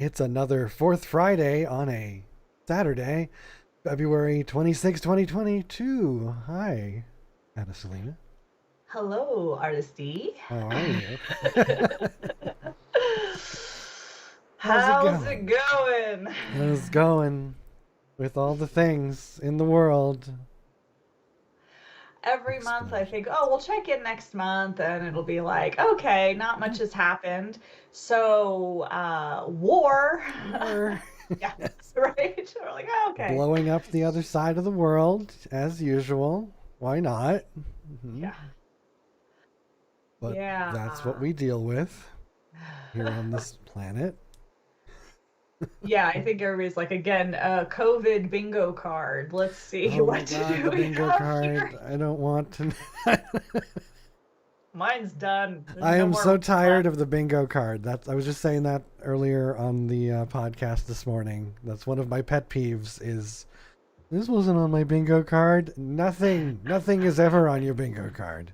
It's another fourth Friday on a Saturday, February 26, 2022. Hi, Attasalina. Hello, Artist D. How are you? How's it How's it going? going? How's it going with all the things in the world? Every month I think, Explosions. oh, we'll check in next month, and it'll be like, okay, not much has happened. So, war. War. Yeah, Yes. right? We're like, oh, okay. Blowing up the other side of the world, as usual. Why not? Hmm. Yeah. But that's what Yeah. we deal with here on this planet. Yeah, I think everybody's like, again, COVID bingo card. Let's see Oh my what god, do the we bingo have card. here. I don't want to. Mine's done. There's I no am more so room tired left. of the bingo card. I was just saying that earlier on the podcast this morning. That's one of my pet peeves is this wasn't on my bingo card. Nothing is ever on your bingo card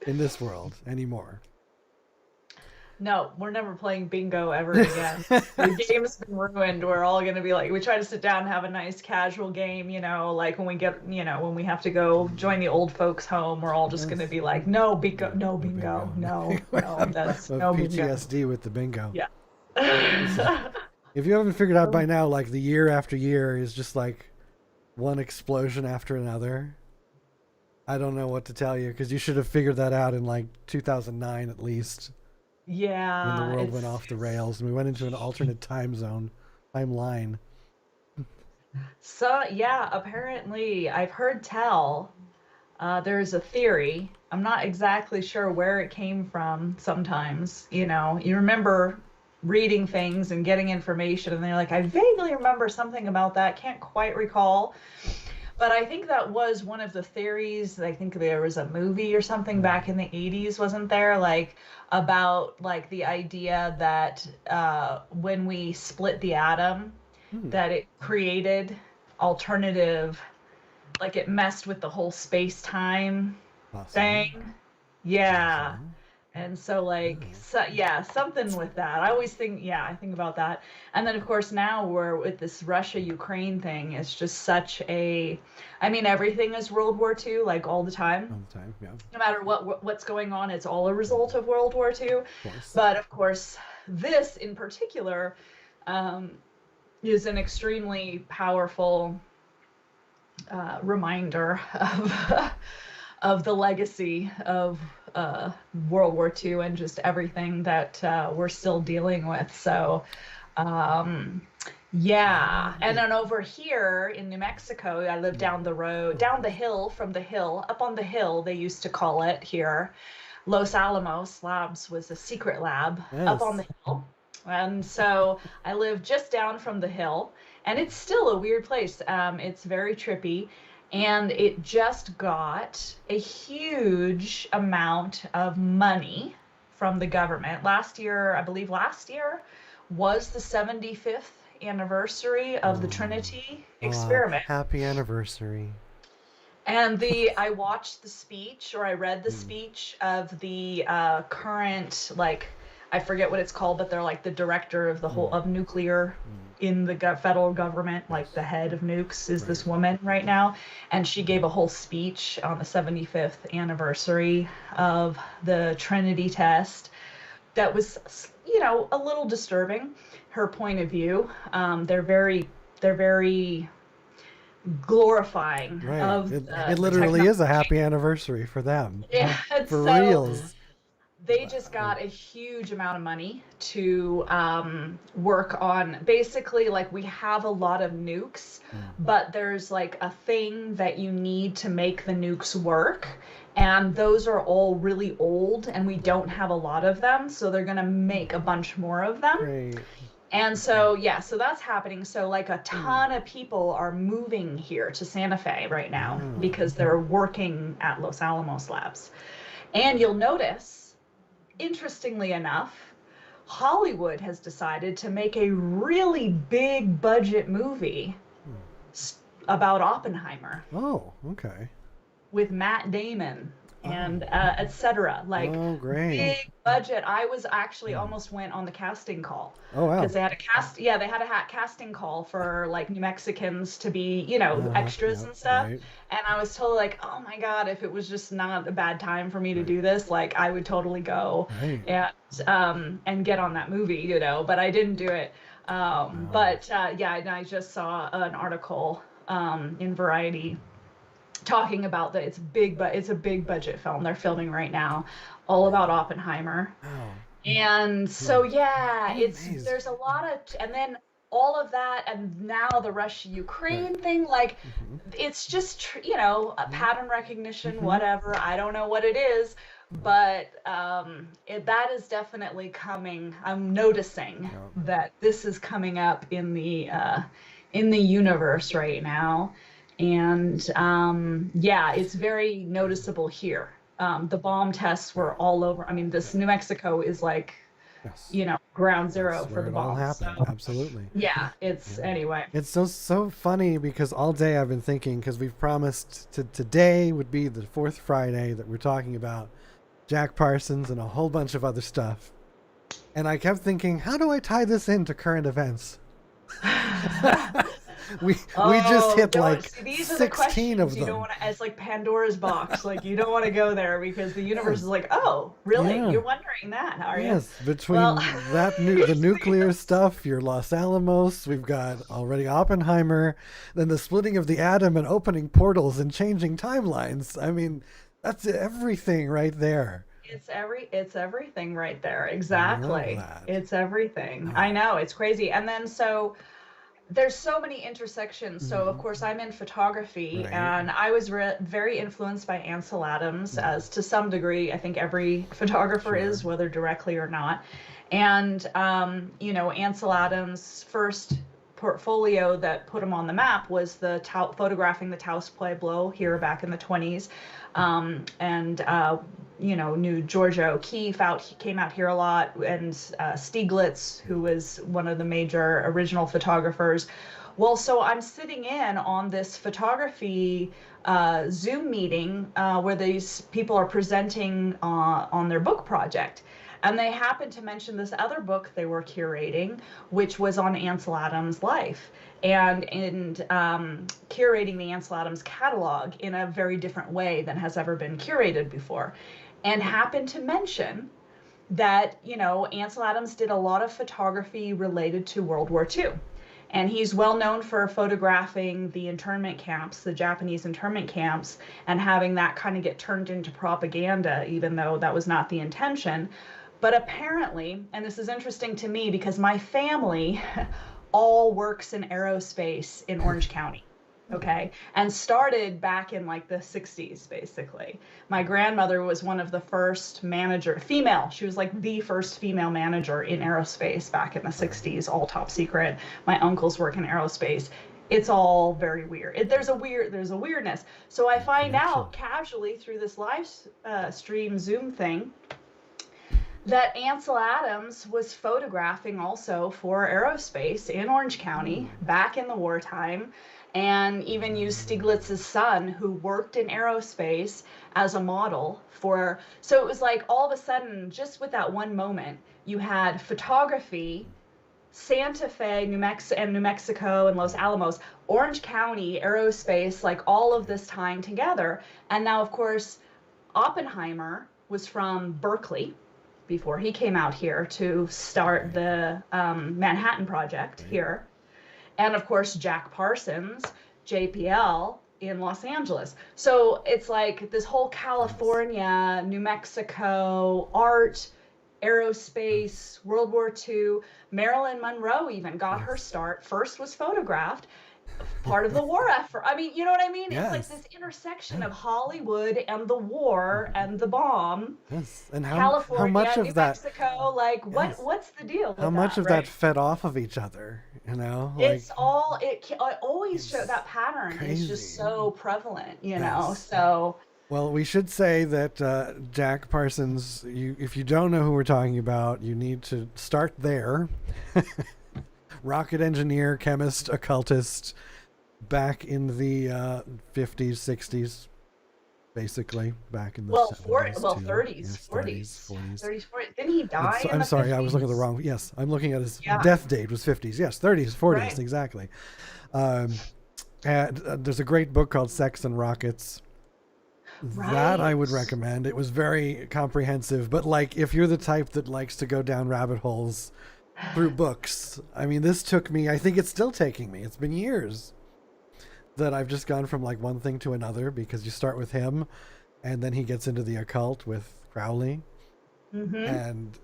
in this world anymore. No, we're never playing bingo ever again. The game's been ruined. We're all going to be like, we try to sit down and have a nice casual game, like when we get, when we have to go join the old folks home, we're all just going to Yes. be like, no bingo, Yeah, no no bingo, bingo. no, no, that's Of no bingo. PTSD with the bingo. Yeah. If you haven't figured out by now, like the year after year is just like one explosion after another. I don't know what to tell you because you should have figured that out in like 2009 at least when the Yeah, world went off the rails and we went into an alternate timeline. so yeah, apparently I've heard tell there's a theory. I'm not exactly sure where it came from sometimes. You remember reading things and getting information, and they're like, I vaguely remember something about that, can't quite recall. But I think that was one of the theories. I think there was a movie or something back in the 80s, wasn't there? Like, about like the idea that when we split the atom, Hmm. that it created alternative, like it messed with the whole space-time Possibly. thing. Yeah. Possibly. And so like Oh. so, yeah, something with that. I always think, yeah, I think about that. And then of course now we're with this Russia Ukraine thing. It's just such a, I mean, everything is World War II, like all the time. All the time, yeah. Of No matter what's going on, it's all a result of World War II. course. But of course, this in particular um, is an extremely powerful reminder of of the legacy of World War II and just everything that we're still dealing with. So, um, yeah. And then over here in New Mexico, I live down the road, down the hill from the hill, up on the hill, they used to call it here. Los Alamos Labs was a secret lab up on Yes. the hill. And so I live just down from the hill, and it's still a weird place. It's very trippy, and it just got a huge amount of money from the government. Last year, I believe last year was the 75th anniversary of the Oh. Trinity experiment. Happy anniversary. And I watched the speech, or I read the Hmm. speech of the current, like, I forget what it's called, but they're like the director of the whole of nuclear Hmm. in the federal government, like Yes. the head of nukes is Right. this woman right now. And she gave a whole speech on the 75th anniversary of the Trinity test that was, a little disturbing, her point of view. They're very glorifying Right. of It the literally is a technology. happy anniversary for them. Yeah, For so reals. they just got a huge amount of money to work on. Basically, like, we have a lot of nukes, but there's like a thing that you need to make the nukes work. And those are all really old, and we don't have a lot of them. So they're going to make a bunch more of them. Great. And so, yeah, so that's happening. So, like, a ton of people are moving here to Santa Fe right now Oh. because they're working at Los Alamos Labs. And you'll notice, interestingly enough, Hollywood has decided to make a really big budget movie about Oppenheimer Oh, okay. with Matt Damon. and etc. Like Oh, great. big budget. I was actually almost went on the casting call Oh, wow. because they had a casting call for like New Mexicans to be, extras and stuff. Right. And I was totally like, oh my God, if it was just not a bad time for me to do this, like I would totally go Right. and get on that movie, but I didn't do it. But and I just saw an article in Variety talking about that it's big, but it's a big budget film they're filming right now, all about Oppenheimer. Oh. And so Amazing. there's a lot of, and then all of that, and now the Russia-Ukraine thing, like it's just a pattern recognition, whatever. I don't know what it is, but that is definitely coming. I'm noticing that this is coming up in the universe right now. And it's very noticeable here. The bomb tests were all over. I mean, this New Mexico is like, ground zero for the bomb. That's where it all happened. So, absolutely. Yeah, anyway. It's so funny because all day I've been thinking, because we've promised today would be the fourth Friday that we're talking about Jack Parsons and a whole bunch of other stuff. And I kept thinking, how do I tie this into current events? we just hit these 16 of them. You don't want to, it's like Pandora's box. Like you don't want to go there because the universe is like, oh, really? Yeah. You're wondering that, are you? Yes, between the nuclear stuff, your Los Alamos, we've got already Oppenheimer, then the splitting of the atom and opening portals and changing timelines. I mean, that's everything right there. It's everything right there. Exactly. It's everything. I know, it's crazy. And then there's so many intersections. So of course I'm in photography, and I was very influenced by Ansel Adams, as to some degree I think every photographer is, whether directly or not. And Ansel Adams' first portfolio that put him on the map was photographing the Taos Pueblo here back in the 20s. Knew Georgia O'Keeffe came out here a lot, and Stieglitz, who was one of the major original photographers. Well, so I'm sitting in on this photography Zoom meeting where these people are presenting on their book project. And they happened to mention this other book they were curating, which was on Ansel Adams' life, and curating the Ansel Adams catalog in a very different way than has ever been curated before. And happened to mention that, Ansel Adams did a lot of photography related to World War II. And he's well known for photographing the internment camps, the Japanese internment camps, and having that kind of get turned into propaganda, even though that was not the intention. But apparently, and this is interesting to me because my family all works in aerospace in Orange County. Okay, and started back in like the 60s, basically. My grandmother was one of the first female. She was like the first female manager in aerospace back in the 60s, all top secret. My uncles work in aerospace. It's all very weird. There's a weirdness. So I find out casually through this live stream Zoom thing that Ansel Adams was photographing also for aerospace in Orange County back in the wartime, and even used Stieglitz's son, who worked in aerospace, as a model for. So it was like all of a sudden, just with that one moment, you had photography, Santa Fe, New Mexico, and Los Alamos, Orange County, aerospace, like all of this tying together. And now, of course, Oppenheimer was from Berkeley before he came out here to start the Manhattan Project here. And of course, Jack Parsons, JPL, in Los Angeles. So it's like this whole California, New Mexico, art, aerospace, World War II. Marilyn Monroe even got her start. First was photographed, part of the war effort. I mean, you know what I mean? Yes. It's like this intersection of Hollywood and the war and the bomb. Yes. And California, how much of New that, Mexico, like what's the deal with how much that, of that fed off of each other, It's all, it always show that pattern is just so prevalent, so. Well, we should say that Jack Parsons, if you don't know who we're talking about, you need to start there. Rocket engineer, chemist, occultist, back in the 50s, 60s, basically back in the Well, 70s too. 30s, Yes, 40s, 40s. 30s, 40s. Didn't he die in I'm the sorry, I was looking at the 50s? wrong. Yes, I'm looking at his Yeah, death date was 50s. Yes, 30s, 40s, right, exactly. Um, and there's a great book called Sex and Rockets that I right. would recommend. It was very comprehensive, but like if you're the type that likes to go down rabbit holes through books, I mean, this took me. I think it's still taking me. It's been years that I've just gone from like one thing to another because you start with him, and then he gets into the occult with Crowley, Mm-hmm. and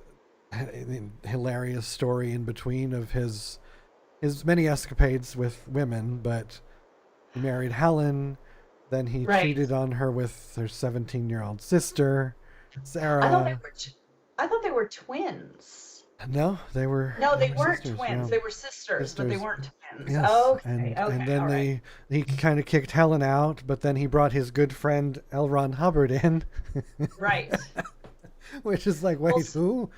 hilarious story in between of his many escapades with women, but he married Helen. Then he Right. cheated on her with her 17-year-old sister, I thought they Sarah. were, I thought they were twins. No, No, they they were weren't sisters. twins. Yeah, They were sisters, but they sisters. weren't twins. Yes, Okay, and okay, then all right. he kind of kicked Helen out, but then he brought his good friend L. Ron Hubbard in, Right. which is like, Well, wait, who?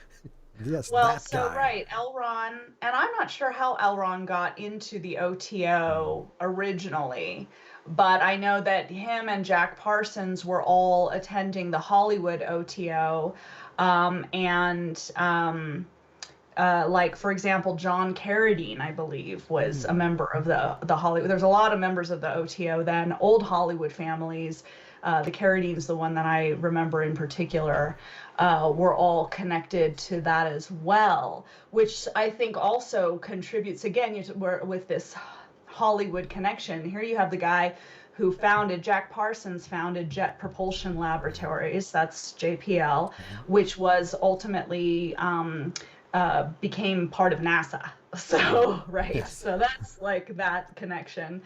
Yes, well, that so guy. right, Elron, and I'm not sure how Elron got into the OTO originally, but I know that him and Jack Parsons were all attending the Hollywood OTO, and like for example, John Carradine, I believe, was a Mm. member of the Hollywood. There's a lot of members of the OTO then, old Hollywood families. The Carradines, the one that I remember in particular, were all connected to that as well, which I think also contributes again with this Hollywood connection. Here you have the guy who founded, Jack Parsons founded Jet Propulsion Laboratories, that's JPL, Yeah. which was ultimately became part of NASA. So, right. Yes. So that's like that connection.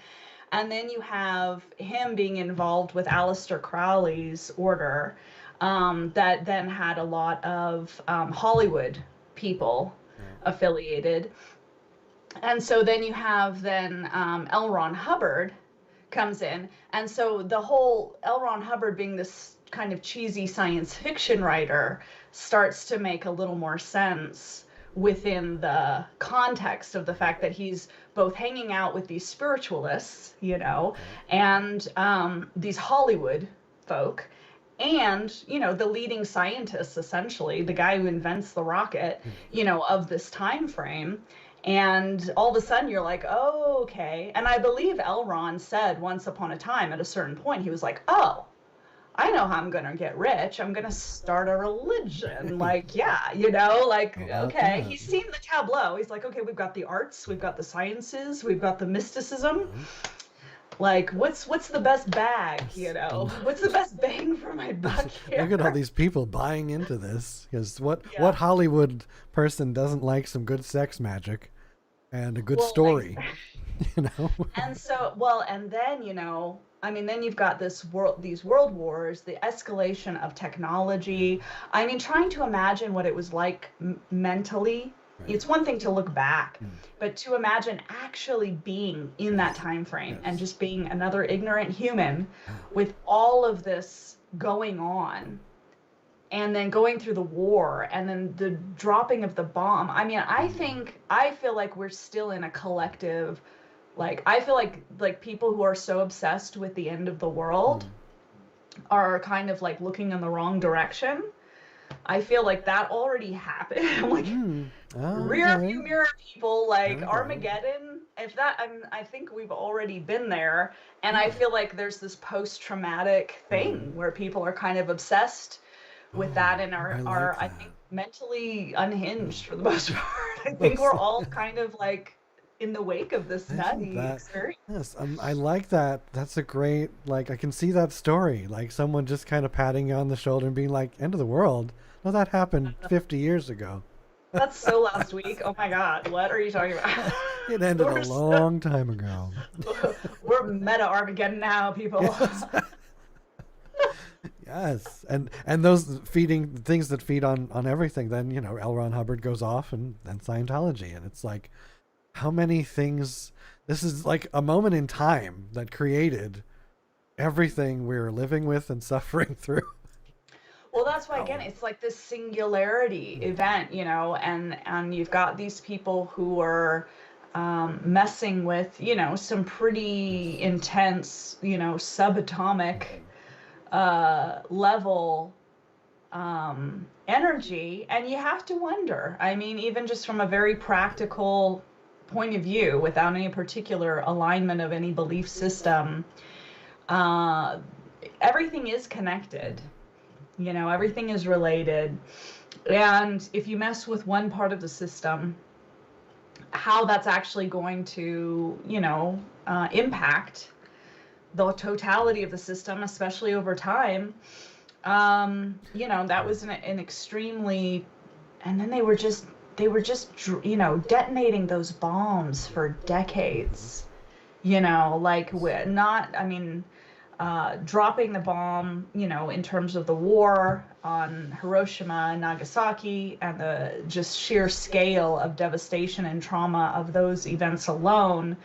And then you have him being involved with Aleister Crowley's order, that then had a lot of Hollywood people Yeah. affiliated. And so then you have then L. Ron Hubbard comes in. And so the whole L. Ron Hubbard being this kind of cheesy science fiction writer starts to make a little more sense within the context of the fact that he's both hanging out with these spiritualists, Okay. and these Hollywood folk, and the leading scientists, essentially the guy who invents the rocket, Mm. of this time frame. And all of a sudden you're like, oh, okay. And I believe L. Ron said once upon a time at a certain point, he was like, oh, I know how I'm going to get rich. I'm going to start a religion. Like, yeah, like, How about okay. that? He's seen the tableau. He's like, okay, we've got the arts, we've got the sciences, we've got the mysticism. Mhm. Like, what's the best bag, Yes. And What's the best bang for my buck look at all here? these people buying into this. Because what Yeah. Hollywood person doesn't like some good sex magic and a good Well, story? You know. and so, well, and then, I mean, then you've got these world wars, the escalation of technology. I mean, trying to imagine what it was like mentally. Right. It's one thing to look back, Mm. but to imagine actually being in that time frame and Yes. just being another ignorant human Yeah. with all of this going on, and then going through the war, and then the dropping of the bomb. I mean, I feel like we're still in a collective, like, I feel like people who are so obsessed with the end of the world Mm. are kind of like looking in the wrong direction. I feel like that already happened. I'm like, Mm. rear Okay. view mirror, people, There like we go. Armageddon. If that, I think we've already been there, and I Yeah. feel like there's this post-traumatic thing where people are kind of obsessed with that, and I are like I that. think mentally unhinged for the most part. I think we're all kind of like in the wake of this Isn't nutty that experience. yes? I like that. That's a great like. I can see that story. Like someone just kind of patting you on the shoulder and being like, "End of the world." No, that happened 50 years ago. That's so last week. Oh my God, what are you talking about? It ended a We're so, long time ago. we're meta Armageddon now, people. Yes. Yes, and those feeding things that feed on everything. Then L. Ron Hubbard goes off, and then Scientology, and it's like, how many things? This is like a moment in time that created everything we're living with and suffering through. Well, that's why again, Oh. it's like this singularity event, and you've got these people who are messing with, some pretty intense, subatomic level energy. And you have to wonder, I mean, even just from a very practical point of view, without any particular alignment of any belief system, everything is connected. You know, everything is related. And if you mess with one part of the system, how that's actually going to, you know, impact the totality of the system, especially over time. You know, that was an extremely, and then they were just, you know, detonating those bombs for decades, you know, like not, I mean, dropping the bomb, you know, in terms of the war on Hiroshima and Nagasaki and the just sheer scale of devastation and trauma of those events alone.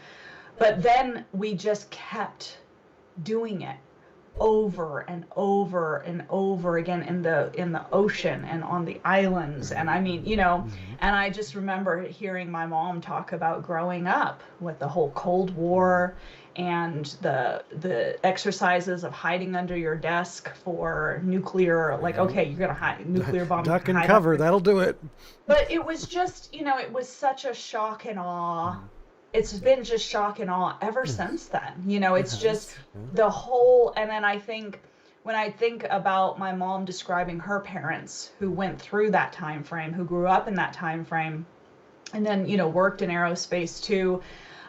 But then we just kept doing it over and over and over again in the ocean and on the islands. And I mean, you know, and I just remember hearing my mom talk about growing up with the whole Cold War and the exercises of hiding under your desk for nuclear, like, okay, you're gonna hide nuclear bomb, duck and cover, that'll do it. But it was just, you know, it was such a shock and awe. It's been just shock and awe ever since then. You know, it's just the whole, and then I think, when I think about my mom describing her parents who went through that time frame, who grew up in that time frame, and then, you know, worked in aerospace too,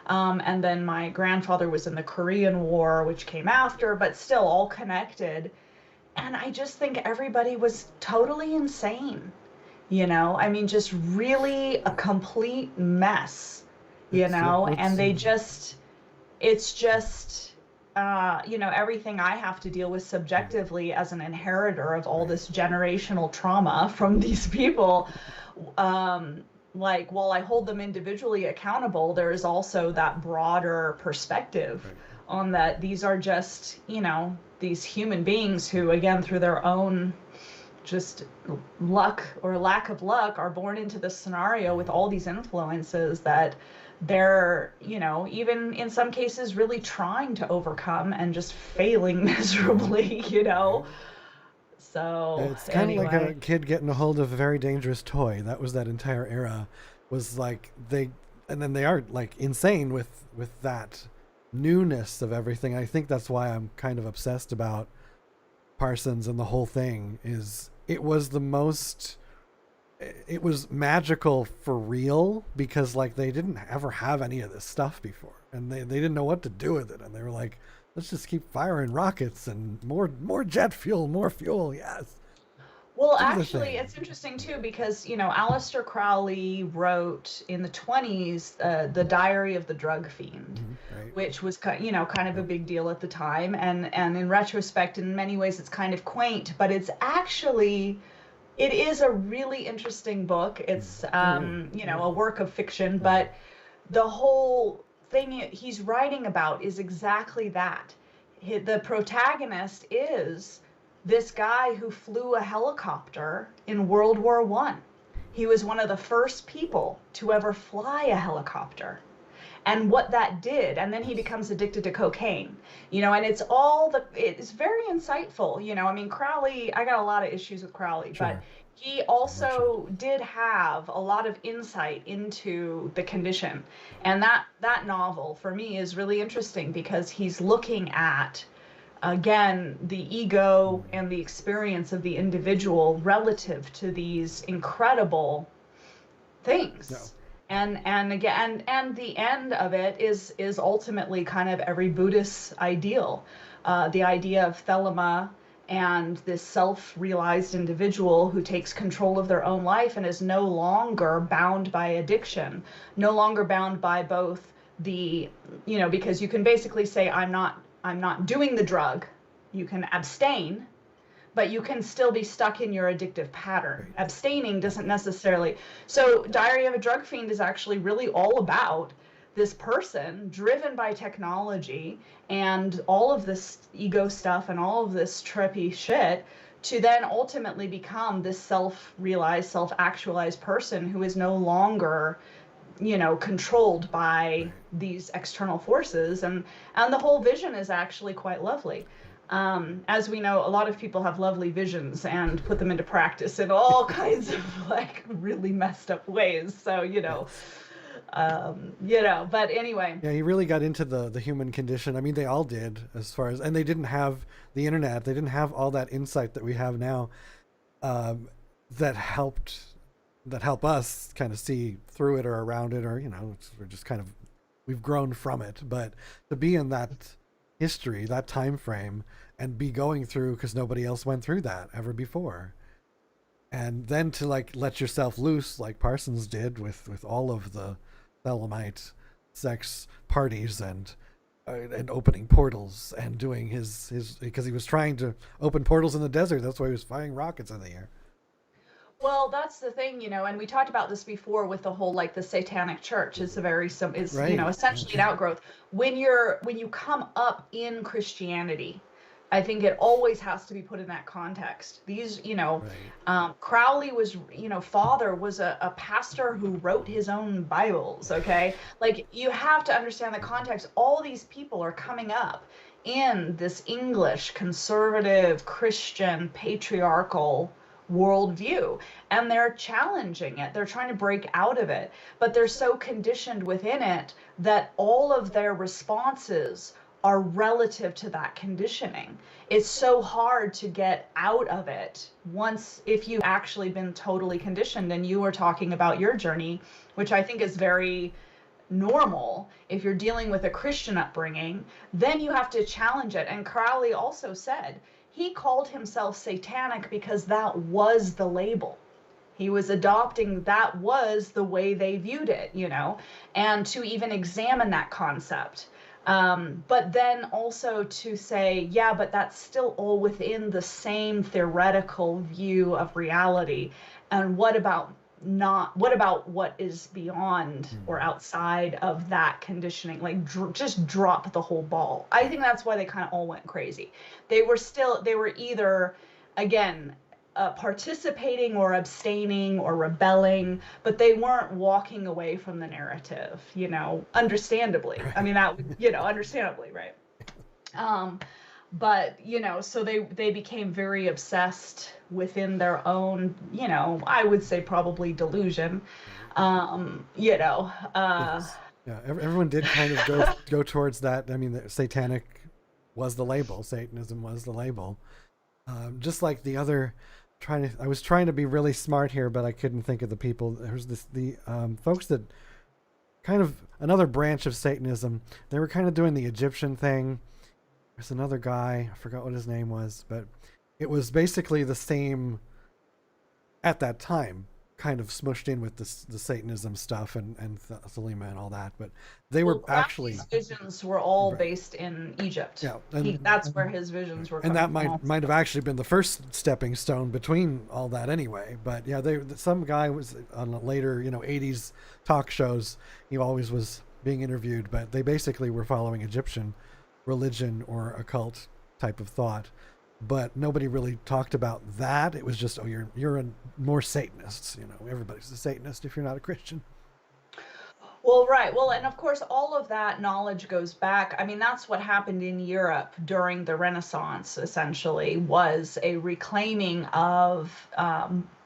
and then my grandfather was in the Korean War, which came after, but still all connected. And I just think everybody was totally insane, you know? I mean, just really a complete mess. You know, and they just, it's just, you know, everything I have to deal with subjectively as an inheritor of all this generational trauma from these people. Like, while I hold them individually accountable, there is also that broader perspective on that these are just, you know, these human beings who, again, through their own just luck or lack of luck, are born into this scenario with all these influences that they're, you know, even in some cases really trying to overcome and just failing miserably, you know. So it's kind of like a kid getting a hold of a very dangerous toy. That was that entire era, was like and then they are like insane with that newness of everything. I think that's why I'm kind of obsessed about Parsons and the whole thing. Is it was magical for real, because like they didn't ever have any of this stuff before, and they didn't know what to do with it, and they were like, let's just keep firing rockets and more jet fuel, more fuel. Yes. Well, actually, it's interesting too, because, you know, Aleister Crowly wrote in the 1920s the Diary of the Drug Fiend, which was, you know, kind of a big deal at the time, and in retrospect, in many ways, it's kind of quaint, but it's actually, it is a really interesting book. It's, you know, a work of fiction, but the whole thing he's writing about is exactly that. The protagonist is this guy who flew a helicopter in World War I. He was one of the first people to ever fly a helicopter. And what that did, and then he becomes addicted to cocaine, you know, and it's very insightful, you know. I mean, Crowley, I got a lot of issues with Crowley, but he also did have a lot of insight into the condition. And that novel, for me, is really interesting because he's looking at, again, the ego and the experience of the individual relative to these incredible things. No. And again, and the end of it is ultimately kind of every Buddhist ideal, the idea of Thelema and this self-realized individual who takes control of their own life and is no longer bound by addiction, no longer bound by both the, you know, because you can basically say, I'm not doing the drug. You can abstain, but you can still be stuck in your addictive pattern. Abstaining doesn't necessarily. So Diary of a Drug Fiend is actually really all about this person driven by technology and all of this ego stuff and all of this trippy shit to then ultimately become this self-realized, self-actualized person who is no longer, you know, controlled by these external forces. And the whole vision is actually quite lovely. As we know, a lot of people have lovely visions and put them into practice in all kinds of like really messed up ways. So, but anyway. Yeah, he really got into the human condition. I mean, they all did, as far as, and they didn't have the internet. They didn't have all that insight that we have now, that help us kind of see through it or around it, or we're just kind of, we've grown from it. But to be in that history, that time frame, and be going through, because nobody else went through that ever before, and then to like let yourself loose like Parsons did with all of the Thelemite sex parties and opening portals and doing his because he was trying to open portals in the desert. That's why he was firing rockets in the air. Well, that's the thing, and we talked about this before with the whole like the Satanic Church is Right. Essentially an outgrowth. When you come up Right. in Christianity, I think it always has to be put in that context. Crowley was, father was a pastor who wrote his own Bibles. Okay, like you have to understand the context. All these people are coming up in this English conservative Christian patriarchal worldview, and they're challenging it. They're trying to break out of it, but they're so conditioned within it that all of their responses are relative to that conditioning. It's so hard to get out of it once, if you've actually been totally conditioned. And you were talking about your journey, which I think is very normal. If you're dealing with a Christian upbringing, then you have to challenge it. And Crowley also said he called himself satanic because that was the label. He was adopting, that was the way they viewed it, and to even examine that concept. But then also to say, yeah, but that's still all within the same theoretical view of reality. And what about what is beyond or outside of that conditioning? Like just drop the whole ball. I think that's why they kind of all went crazy. They were either, again, participating or abstaining or rebelling, but they weren't walking away from the narrative, understandably. I mean, that would, understandably, right? But, so they became very obsessed within their own, I would say probably delusion. Yes. Yeah, everyone did kind of go towards that. I mean, the satanic was the label. Satanism was the label. Just like the other, I was trying to be really smart here, but I couldn't think of the people. There's the folks that kind of another branch of Satanism. They were kind of doing the Egyptian thing. There's another guy, I forgot what his name was, but it was basically the same at that time, kind of smushed in with the Satanism stuff and Thelema and all that. But they were actually, his visions were all right. based in Egypt. Yeah, that's where his visions were. And that might have actually been the first stepping stone between all that anyway. But yeah, some guy was on later 80s talk shows. He always was being interviewed, but they basically were following Egyptian religion or occult type of thought. But nobody really talked about that. It was just, oh, you're a more Satanists. Everybody's a Satanist if you're not a Christian. Well, right. Well, and of course, all of that knowledge goes back. I mean, that's what happened in Europe during the Renaissance, essentially, was a reclaiming of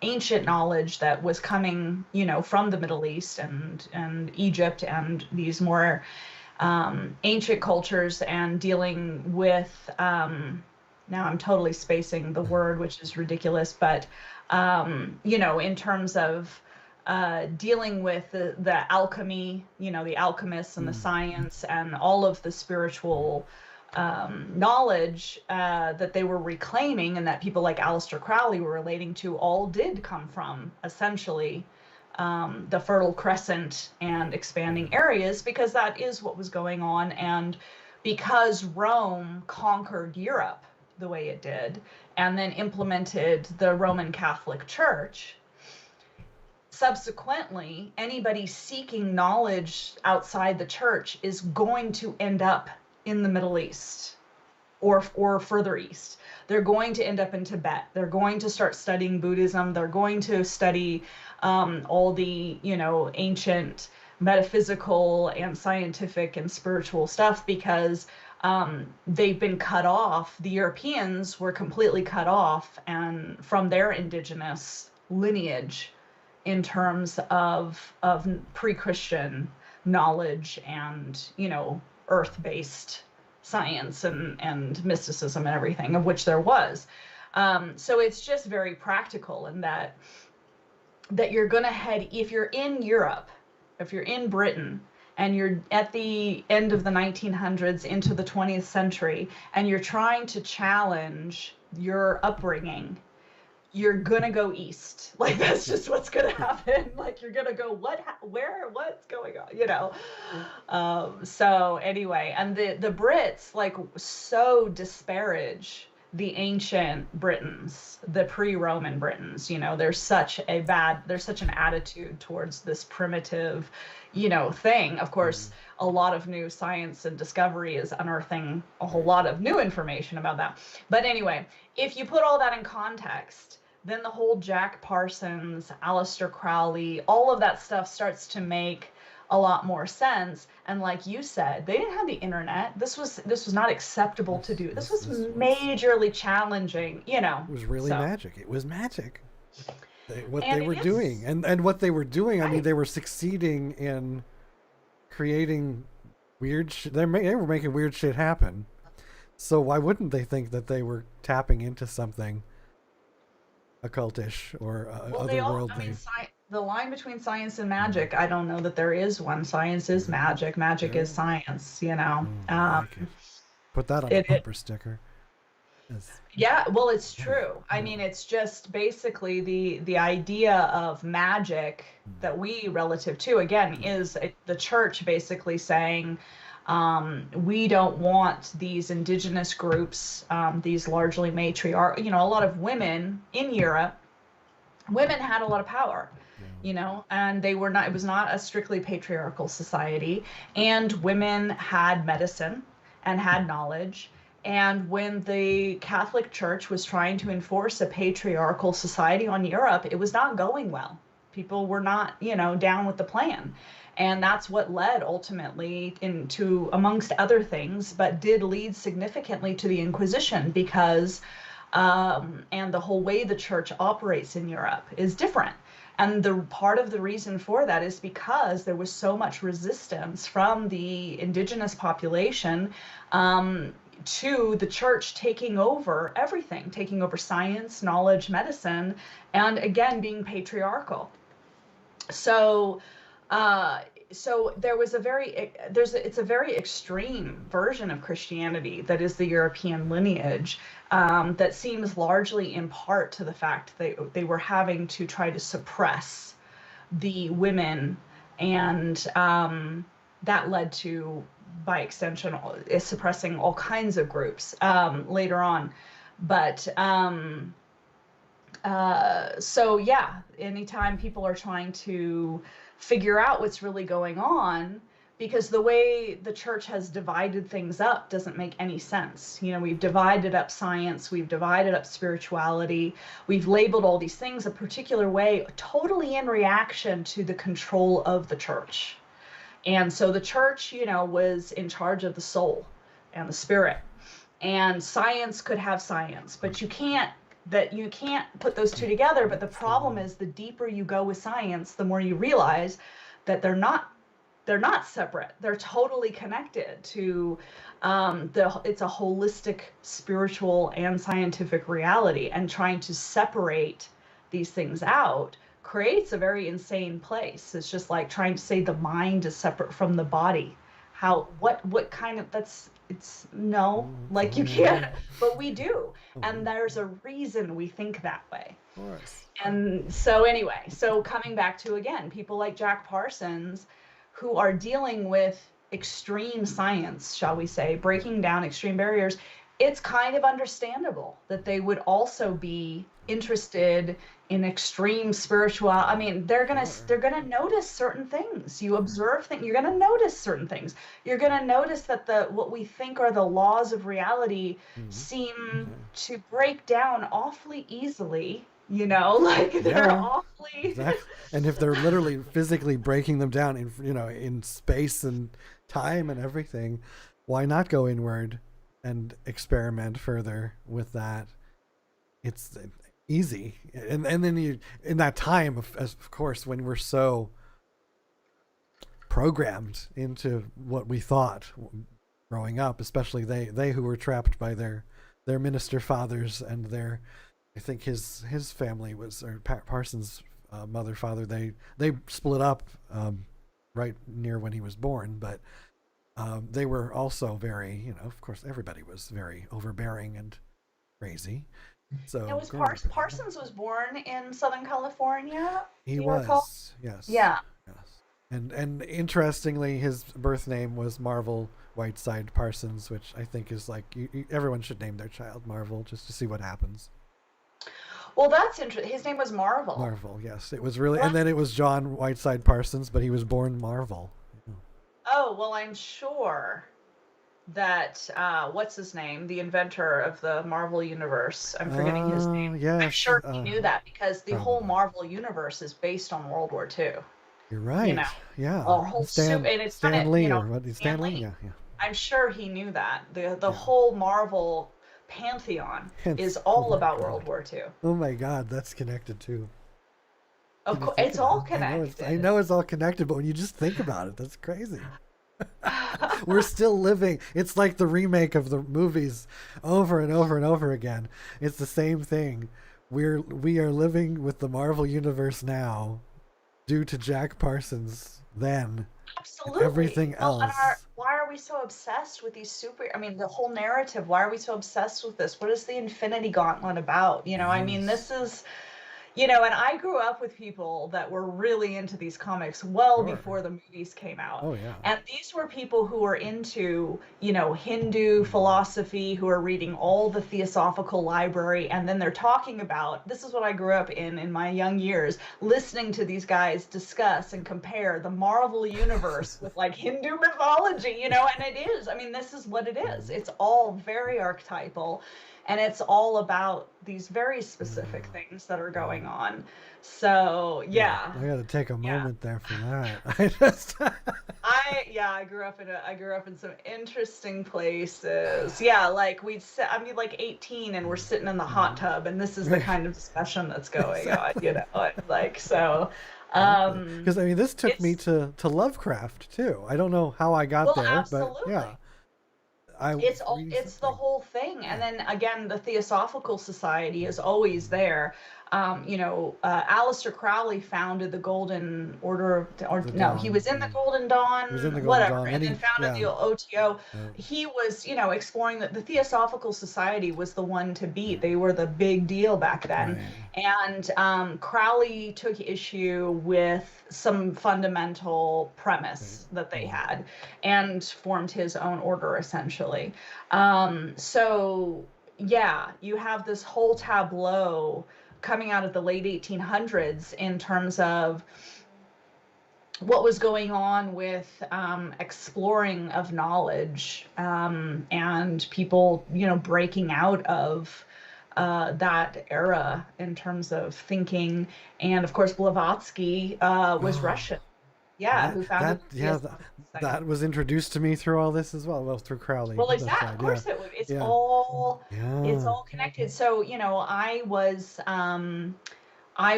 ancient knowledge that was coming, from the Middle East and Egypt and these more ancient cultures, and dealing with, now I'm totally spacing the word, which is ridiculous, but, in terms of dealing with the alchemy, the alchemists and the science and all of the spiritual knowledge that they were reclaiming, and that people like Aleister Crowly were relating to, all did come from essentially the Fertile Crescent and expanding areas, because that is what was going on. And because Rome conquered Europe the way it did, and then implemented the Roman Catholic Church, subsequently, anybody seeking knowledge outside the church is going to end up in the Middle East or further east. They're going to end up in Tibet. They're going to start studying Buddhism. They're going to study all the, ancient metaphysical and scientific and spiritual stuff, because they've been cut off. The Europeans were completely cut off and from their indigenous lineage in terms of pre-Christian knowledge and, earth-based science and mysticism and everything, of which there was. So it's just very practical in that you're going to head, if you're in Europe, if you're in Britain, and you're at the end of the 1900s into the 20th century, and you're trying to challenge your upbringing, you're going to go east. Like, that's just what's going to happen. Like, you're going to go, what's going on, So anyway, and the Brits, like, so disparage the ancient Britons, the pre-Roman Britons. There's such an attitude towards this primitive, thing. Of course, a lot of new science and discovery is unearthing a whole lot of new information about that. But anyway, if you put all that in context, then the whole Jack Parsons, Aleister Crowly, all of that stuff starts to make a lot more sense. And like you said, they didn't have the internet. This was not acceptable to do. This was majorly challenging, It was really magic. It was magic. What they were doing. And what they were doing, I mean, they were succeeding in creating weird shit. They were making weird shit happen. So why wouldn't they think that they were tapping into something occultish or otherworldly? The line between science and magic, I don't know that there is one. Science is magic. Magic is science, Put that on a bumper sticker. Yeah, well, it's true. I mean, it's just basically the idea of magic that we relative to, again, is the church basically saying, we don't want these indigenous groups, these largely matriarch, a lot of women in Europe, women had a lot of power. And it was not a strictly patriarchal society, and women had medicine and had knowledge. And when the Catholic Church was trying to enforce a patriarchal society on Europe, it was not going well. People were not, down with the plan. And that's what led ultimately into, amongst other things, but did lead significantly to the Inquisition, because, and the whole way the church operates in Europe is different. And the part of the reason for that is because there was so much resistance from the indigenous population to the church taking over everything, taking over science, knowledge, medicine, and again, being patriarchal. So there was it's a very extreme version of Christianity that is the European lineage, that seems largely in part to the fact that they were having to try to suppress the women, and that led to, by extension, is suppressing all kinds of groups later on. But so yeah, anytime people are trying to figure out what's really going on, because the way the church has divided things up doesn't make any sense. We've divided up science, we've divided up spirituality, we've labeled all these things a particular way, totally in reaction to the control of the church. And so the church, was in charge of the soul and the spirit, and science could have science, but you can't put those two together. But the problem is, the deeper you go with science, the more you realize that they're not separate. They're totally connected to it's a holistic spiritual and scientific reality, and trying to separate these things out creates a very insane place. It's just like trying to say the mind is separate from the body. What kind of, you can't, but we do. And there's a reason we think that way. Of course. And so anyway, coming back to, again, people like Jack Parsons, who are dealing with extreme science, shall we say, breaking down extreme barriers, it's kind of understandable that they would also be interested in extreme spiritual. I mean, they're gonna notice certain things. You observe things, you're gonna notice certain things. You're gonna notice that what we think are the laws of reality seem to break down awfully easily. They're awfully. Exactly. And if they're literally physically breaking them down in space and time and everything, why not go inward and experiment further with that? It's easy, and then you, in that time, of course, when we're so programmed into what we thought growing up, especially they who were trapped by their minister fathers and their, I think his family was, or Parsons' mother, father, they split up right near when he was born, but they were also very, of course, everybody was very overbearing and crazy. So It was Parsons was born in Southern California. He do you was, recall? yes. Yeah. Yes. And interestingly, his birth name was Marvel Whiteside Parsons, which I think is like, everyone should name their child Marvel just to see what happens. Well, that's interesting. His name was Marvel. Marvel, yes. It was really, What? and then it was John Whiteside Parsons, but he was born Marvel. Oh, well, I'm sure that what's his name, the inventor of the Marvel universe, I'm forgetting his name. Yes. I'm sure he knew that because the whole probably. Marvel universe is based on World War II. You're right. Yeah. Our whole Stan and it's Stan kinda, Lee, or what? Stan Lee? Yeah. I'm sure he knew that. The whole Marvel pantheon is Oh all my about God. World War II. Oh my God, that's connected too. Of When you course, think it's about all it. connected. I know it's all connected, but when you just think about it, that's crazy. We're still living. It's like the remake of the movies over and over and over again. It's the same thing. We are living with the Marvel universe now, due to Jack Parsons then. Absolutely. Everything Well, and else. why are we so obsessed with these I mean, the whole narrative, why are we so obsessed with this? What is the Infinity Gauntlet about? I mean, Yes. this is, and I grew up with people that were really into these comics well Sure. before the movies came out. Oh yeah. And these were people who were into, Hindu philosophy, who are reading all the Theosophical library, and then they're talking about, this is what I grew up in my young years, listening to these guys discuss and compare the Marvel universe with like Hindu mythology, and it is, I mean, this is what it is. It's all very archetypal. And it's all about these very specific things that are going on. So yeah, I got to take a Yeah. moment there for that. I grew up in some interesting places. Yeah, like like 18, and we're sitting in the hot tub, and this is the kind of discussion that's going on. Like so. Because I mean, this took me to Lovecraft too. I don't know how I got there, absolutely. but yeah. It's the whole thing. And then again, the Theosophical Society is always there. Aleister Crowly founded the Golden Order he was in the Golden Dawn, He was in the Golden whatever, Dawn, and then founded the OTO. Yeah. He was, exploring that the Theosophical Society was the one to beat. They were the big deal back then. Right. And Crowley took issue with some fundamental premise that they had and formed his own order essentially. So yeah, you have this whole tableau coming out of the late 1800s in terms of what was going on with exploring of knowledge and people, breaking out of that era in terms of thinking. And of course, Blavatsky was Russian. Yeah, who founded that was introduced to me through all this as well through Crowley. Well, exactly. Of course it would. It's all connected. So, I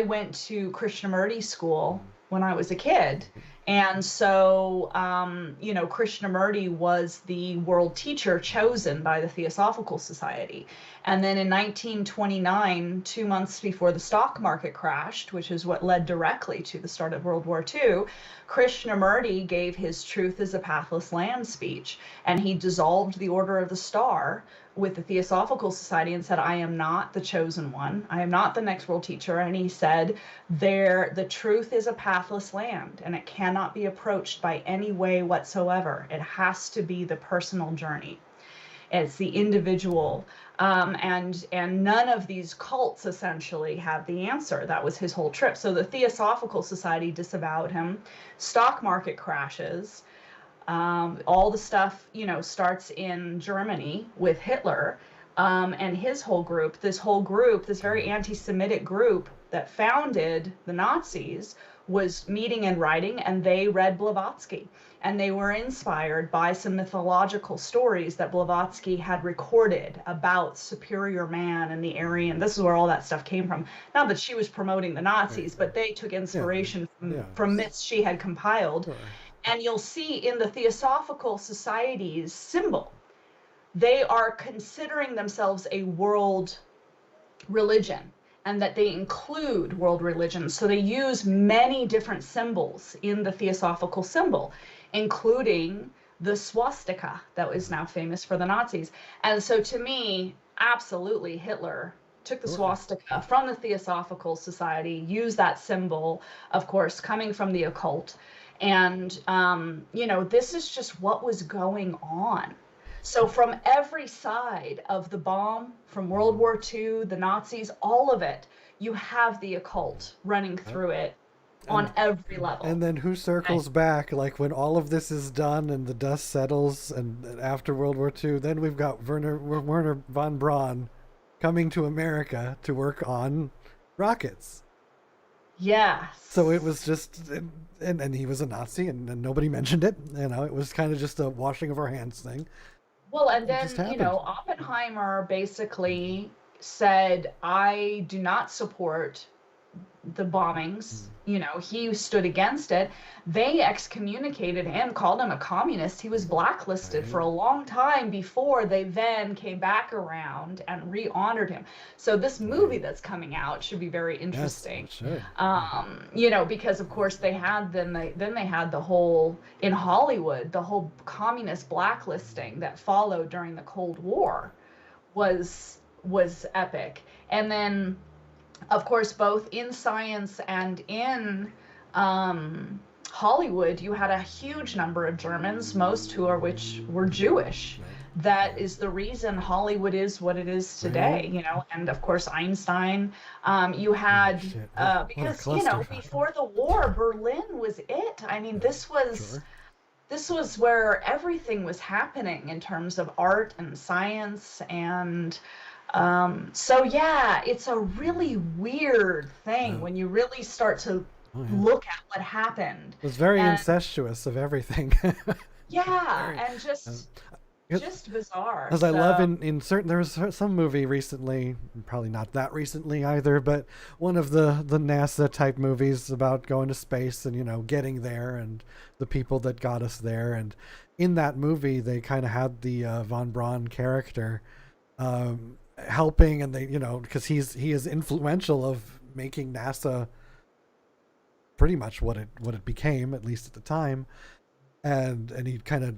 went to Krishnamurti school when I was a kid. And so, Krishnamurti was the world teacher chosen by the Theosophical Society. And then in 1929, 2 months before the stock market crashed, which is what led directly to the start of World War II, Krishnamurti gave his Truth is a Pathless Land speech. And he dissolved the Order of the Star with the Theosophical Society and said, I am not the chosen one. I am not the next world teacher. And he said, the truth is a pathless land, and it cannot be approached by any way whatsoever. It has to be the personal journey. It's the individual. And none of these cults essentially have the answer. That was his whole trip. So the Theosophical Society disavowed him. Stock market crashes. All the stuff, starts in Germany with Hitler and his whole group. This very anti-Semitic group that founded the Nazis was meeting and writing, and they read Blavatsky. And they were inspired by some mythological stories that Blavatsky had recorded about superior man and the Aryan. This is where all that stuff came from. Not that she was promoting the Nazis, but they took inspiration from myths she had compiled. Sure. And you'll see in the Theosophical Society's symbol, they are considering themselves a world religion, and that they include world religions. So they use many different symbols in the Theosophical symbol, including the swastika that was now famous for the Nazis. And so to me, absolutely, Hitler took the swastika from the Theosophical Society, used that symbol, of course, coming from the occult. And, this is just what was going on. So from every side of the bomb, from World War II, the Nazis, all of it, you have the occult running through it on every level. And then who circles back? Like when all of this is done and the dust settles, and after World War II, then we've got Wernher von Braun coming to America to work on rockets. Yes. So it was just, and he was a Nazi, and nobody mentioned it. It was kind of just a washing of our hands thing. Well, and then, Oppenheimer basically said, I do not support the bombings. He stood against it. They excommunicated him, called him a communist. He was blacklisted for a long time before they then came back around and re-honored him. So this movie that's coming out should be very interesting. Yes, because of course they had they had the whole, in Hollywood, the whole communist blacklisting that followed during the Cold War was epic. And then, of course, both in science and in Hollywood, you had a huge number of Germans, which were Jewish. That is the reason Hollywood is what it is today, and of course Einstein. You had, because, before the war, Berlin was it. I mean, this was where everything was happening in terms of art and science. And it's a really weird thing when you really start to look at what happened. It was very incestuous of everything. And just bizarre. As I love in certain, there was some movie recently, probably not that recently either, but one of the NASA type movies about going to space and, getting there and the people that got us there. And in that movie, they kind of had the von Braun character, helping, and they because he is influential of making NASA pretty much what it became, at least at the time, and he kind of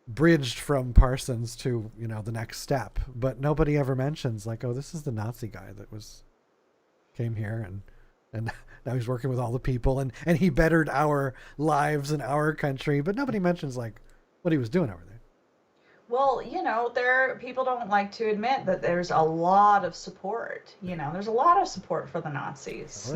bridged from Parsons to the next step, but nobody ever mentions like, oh, this is the Nazi guy that came here and now he's working with all the people and he bettered our lives and our country, but nobody mentions like what he was doing over there. Well, people don't like to admit that there's a lot of support. There's a lot of support for the Nazis,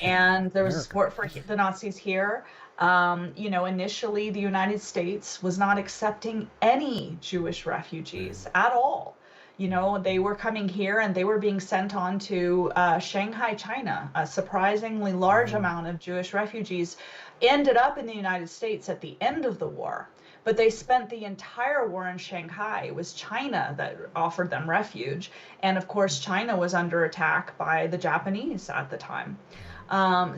and there was support for the Nazis here. Initially the United States was not accepting any Jewish refugees at all. They were coming here and they were being sent on to Shanghai, China. A surprisingly large amount of Jewish refugees ended up in the United States at the end of the war. But they spent the entire war in Shanghai. It was China that offered them refuge. And of course, China was under attack by the Japanese at the time. I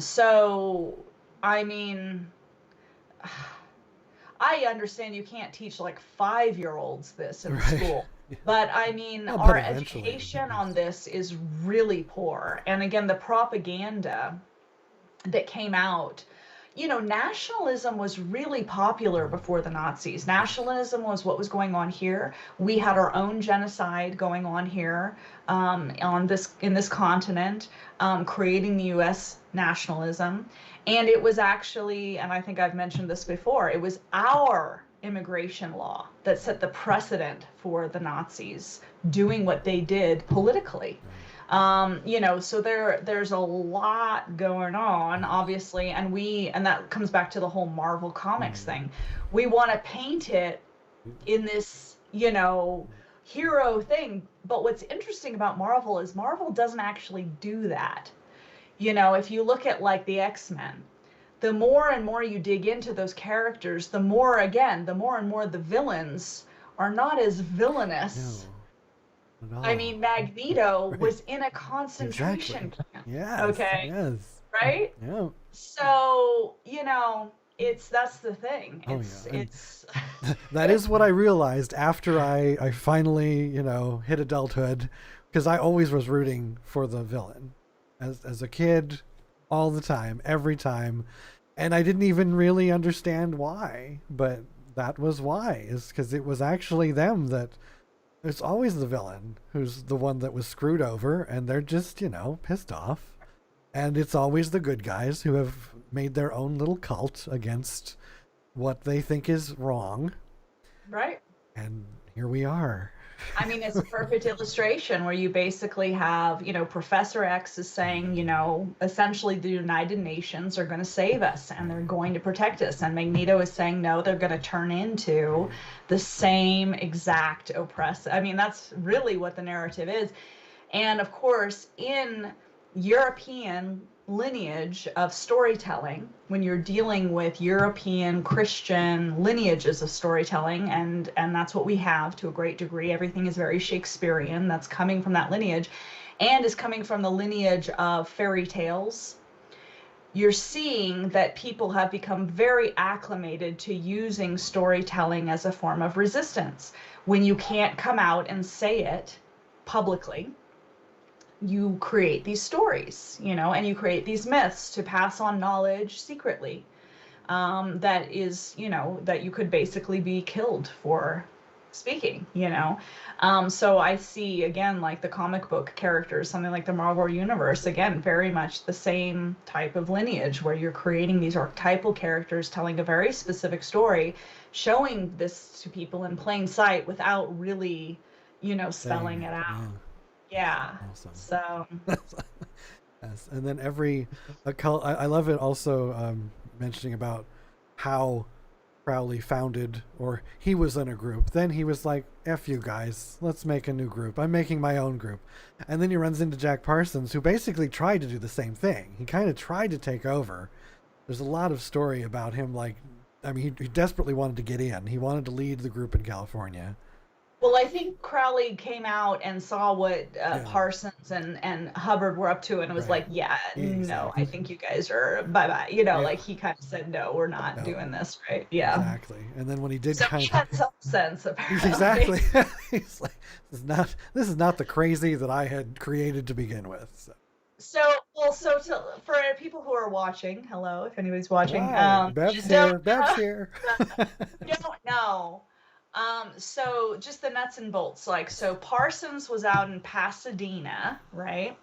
understand you can't teach like 5-year-olds this in school. But our education on this is really poor. And again, the propaganda that came out, nationalism was really popular before the Nazis. Nationalism was what was going on here. We had our own genocide going on here, in this continent, creating the U.S. nationalism. And it was actually, and I think I've mentioned this before, it was our immigration law that set the precedent for the Nazis doing what they did politically. So there's a lot going on, obviously, and that comes back to the whole Marvel Comics thing. We want to paint it in this, hero thing. But what's interesting about Marvel is Marvel doesn't actually do that. If you look at like the X-Men, the more and more you dig into those characters, the more and more the villains are not as villainous. No, at I all. mean, Magneto Right. was in a concentration Exactly. camp. Yes. Okay. Yes. Right? Yeah. So, that's the thing. Oh yeah. And It's that is what I realized after I finally, hit adulthood, because I always was rooting for the villain as a kid, all the time, every time, and I didn't even really understand why, but that was why, is because it was actually them that it's always the villain who's the one that was screwed over, and they're just, pissed off. And it's always the good guys who have made their own little cult against what they think is wrong. right. And here we are. I mean, it's a perfect illustration where you basically have, Professor X is saying, essentially the United Nations are going to save us and they're going to protect us. And Magneto is saying, no, they're going to turn into the same exact oppressive. I mean, that's really what the narrative is. And of course, in European lineage of storytelling, when you're dealing with European Christian lineages of storytelling, and that's what we have to a great degree. Everything is very Shakespearean. That's coming from that lineage, and is coming from the lineage of fairy tales. You're seeing that people have become very acclimated to using storytelling as a form of resistance. When you can't come out and say it publicly, you create these stories, and you create these myths to pass on knowledge secretly. That is, that you could basically be killed for speaking, So I see, again, like the comic book characters, something like the Marvel Universe, again, very much the same type of lineage where you're creating these archetypal characters telling a very specific story, showing this to people in plain sight without really, spelling it out. Yeah. Awesome. So. Yes. And then every occult, I love it also, mentioning about how Crowley founded, or he was in a group. Then he was like, F you guys, let's make a new group. I'm making my own group. And then he runs into Jack Parsons, who basically tried to do the same thing. He kind of tried to take over. There's a lot of story about him, he desperately wanted to get in. He wanted to lead the group in California. Well, I think Crowley came out and saw what Parsons and Hubbard were up to, and it was like, no, exactly. I think you guys are bye-bye. Like he kind of said, no, we're not doing this, right? Yeah. Exactly. And then when he did so kind he had some sense, apparently. Exactly. He's like, this is not the crazy that I had created to begin with. For people who are watching, hello, if anybody's watching, Wow, Bev's here. Don't know. So just the nuts and bolts, so Parsons was out in Pasadena, right,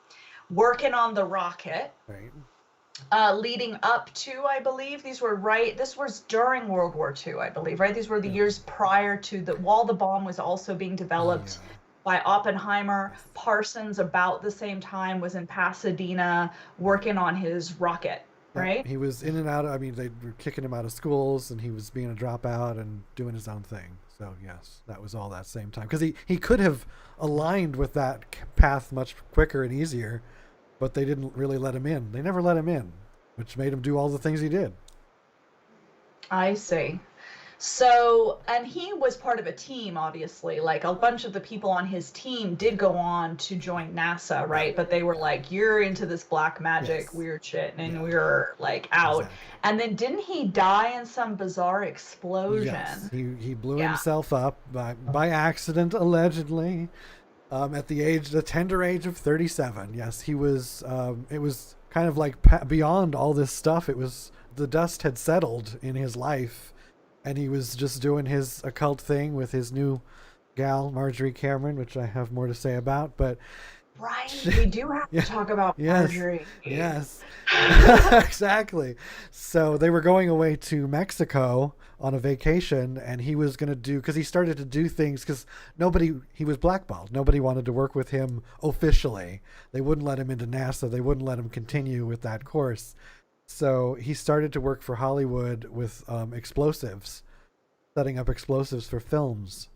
working on the rocket, right, leading up to, I believe, this was during World War II, I believe, right? These were the years prior to while the bomb was also being developed by Oppenheimer. Parsons, about the same time, was in Pasadena working on his rocket. Right. He was in and out. They were kicking him out of schools, and he was being a dropout and doing his own thing. So yes, that was all that same time, because he could have aligned with that path much quicker and easier, but they didn't really let him in. They never let him in, which made him do all the things he did. I see. So, and he was part of a team, obviously. Like a bunch of the people on his team did go on to join NASA, right? But they were like, you're into this black magic weird shit, and we were like out. Exactly. And then didn't he die in some bizarre explosion? Yes, he blew himself up by accident, allegedly, at the tender age of 37. Yes, he was. It was kind of like beyond all this stuff. It was, the dust had settled in his life, and he was just doing his occult thing with his new gal, Margerie Cameraon, which I have more to say about. But right, we do have to talk about Margerie. Yes, exactly. So they were going away to Mexico on a vacation, and he was going to do, because he started to do things, because he was blackballed. Nobody wanted to work with him officially. They wouldn't let him into NASA. They wouldn't let him continue with that course. So he started to work for Hollywood with explosives, setting up explosives for films.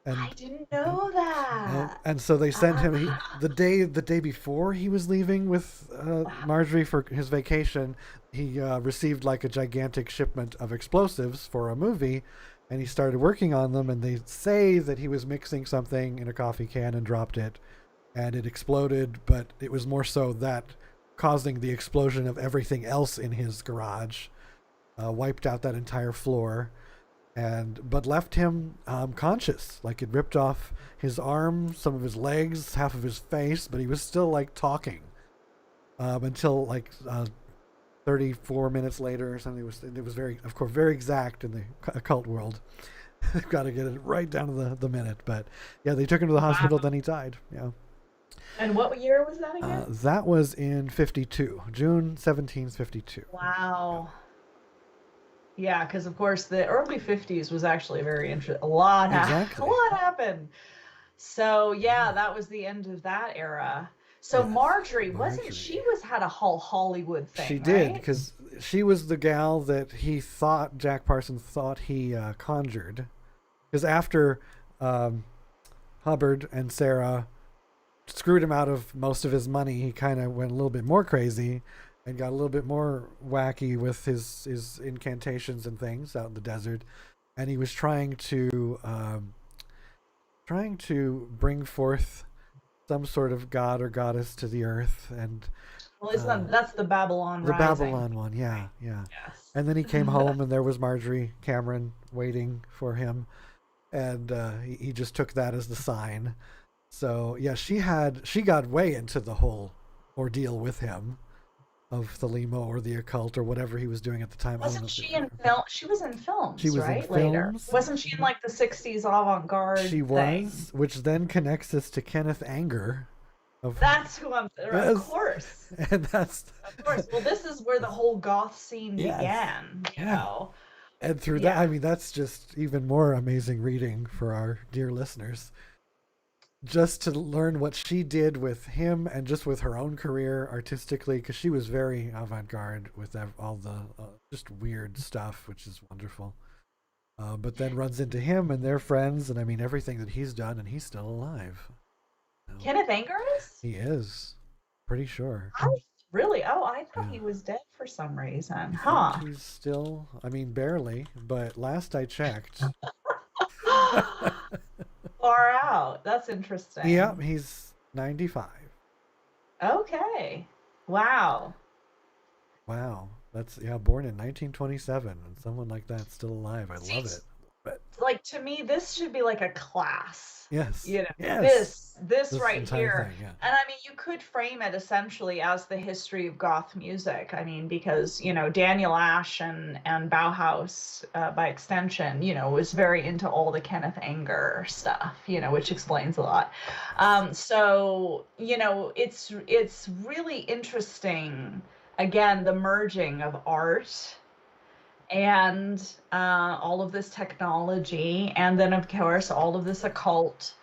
And I didn't know that. and so they sent him the day before he was leaving with Margerie for his vacation. He received like a gigantic shipment of explosives for a movie, and he started working on them. And they say that he was mixing something in a coffee can and dropped it, and it exploded. But it was more so that causing the explosion of everything else in his garage, wiped out that entire floor, but left him conscious. Like it ripped off his arm, some of his legs, half of his face, but he was still like talking until like 34 minutes later or something. It was very, of course, very exact in the occult world. Got to get it right down to the minute. But yeah, they took him to the hospital. Then he died. Yeah. And what year was that again? That was in 52, June 1752. Wow. Yeah, because of course the early 50s was actually very interesting. A lot happened. So yeah, that was the end of that era. So Yes, Margerie, Margerie. had a whole Hollywood thing, She did, right? because she was the gal that Jack Parsons thought he conjured. Because after Hubbard and Sarah screwed him out of most of his money, he kind of went a little bit more crazy and got a little bit more wacky with his incantations and things out in the desert. And he was trying to bring forth some sort of god or goddess to the earth. And Well, that's the Babylon the Rising. Babylon one, yeah. Yes. And then he came home, and there was Margerie Cameraon waiting for him, and he just took that as the sign. So yeah, she got way into the whole ordeal with him of Thelema or the occult or whatever he was doing at the time. Wasn't she in film? She was in films, She was in right? Later. films. Wasn't she in like the 60s avant-garde She thing? was, which then connects us to Kenneth Anger. That's who I'm. Yes. Of course. And that's Of course. Well, this is where the whole goth scene Yes. began. You know. and through that, I mean, that's just even more amazing reading for our dear listeners. Just to learn what she did with him and just with her own career artistically, because she was very avant-garde with all the just weird stuff, which is wonderful. But then runs into him and their friends, and I mean everything that he's done, and he's still alive. Kenneth Anger is? He is, pretty sure. Really? Oh, I thought Yeah. he was dead for some reason. I Huh. think he's still, I mean, barely, but last I checked. Far out. That's interesting. Yeah, he's 95. Okay. Wow. Wow. That's, born in 1927, and someone like that's still alive. I love it. But Like to me, this should be like a class. yes. You know, Yes. this right entire here. thing, yeah. And I mean, you could frame it essentially as the history of goth music. I mean, because, Daniel Ash and Bauhaus, by extension, was very into all the Kenneth Anger stuff, which explains a lot. So, it's really interesting, again, the merging of art and all of this technology, and then of course all of this occult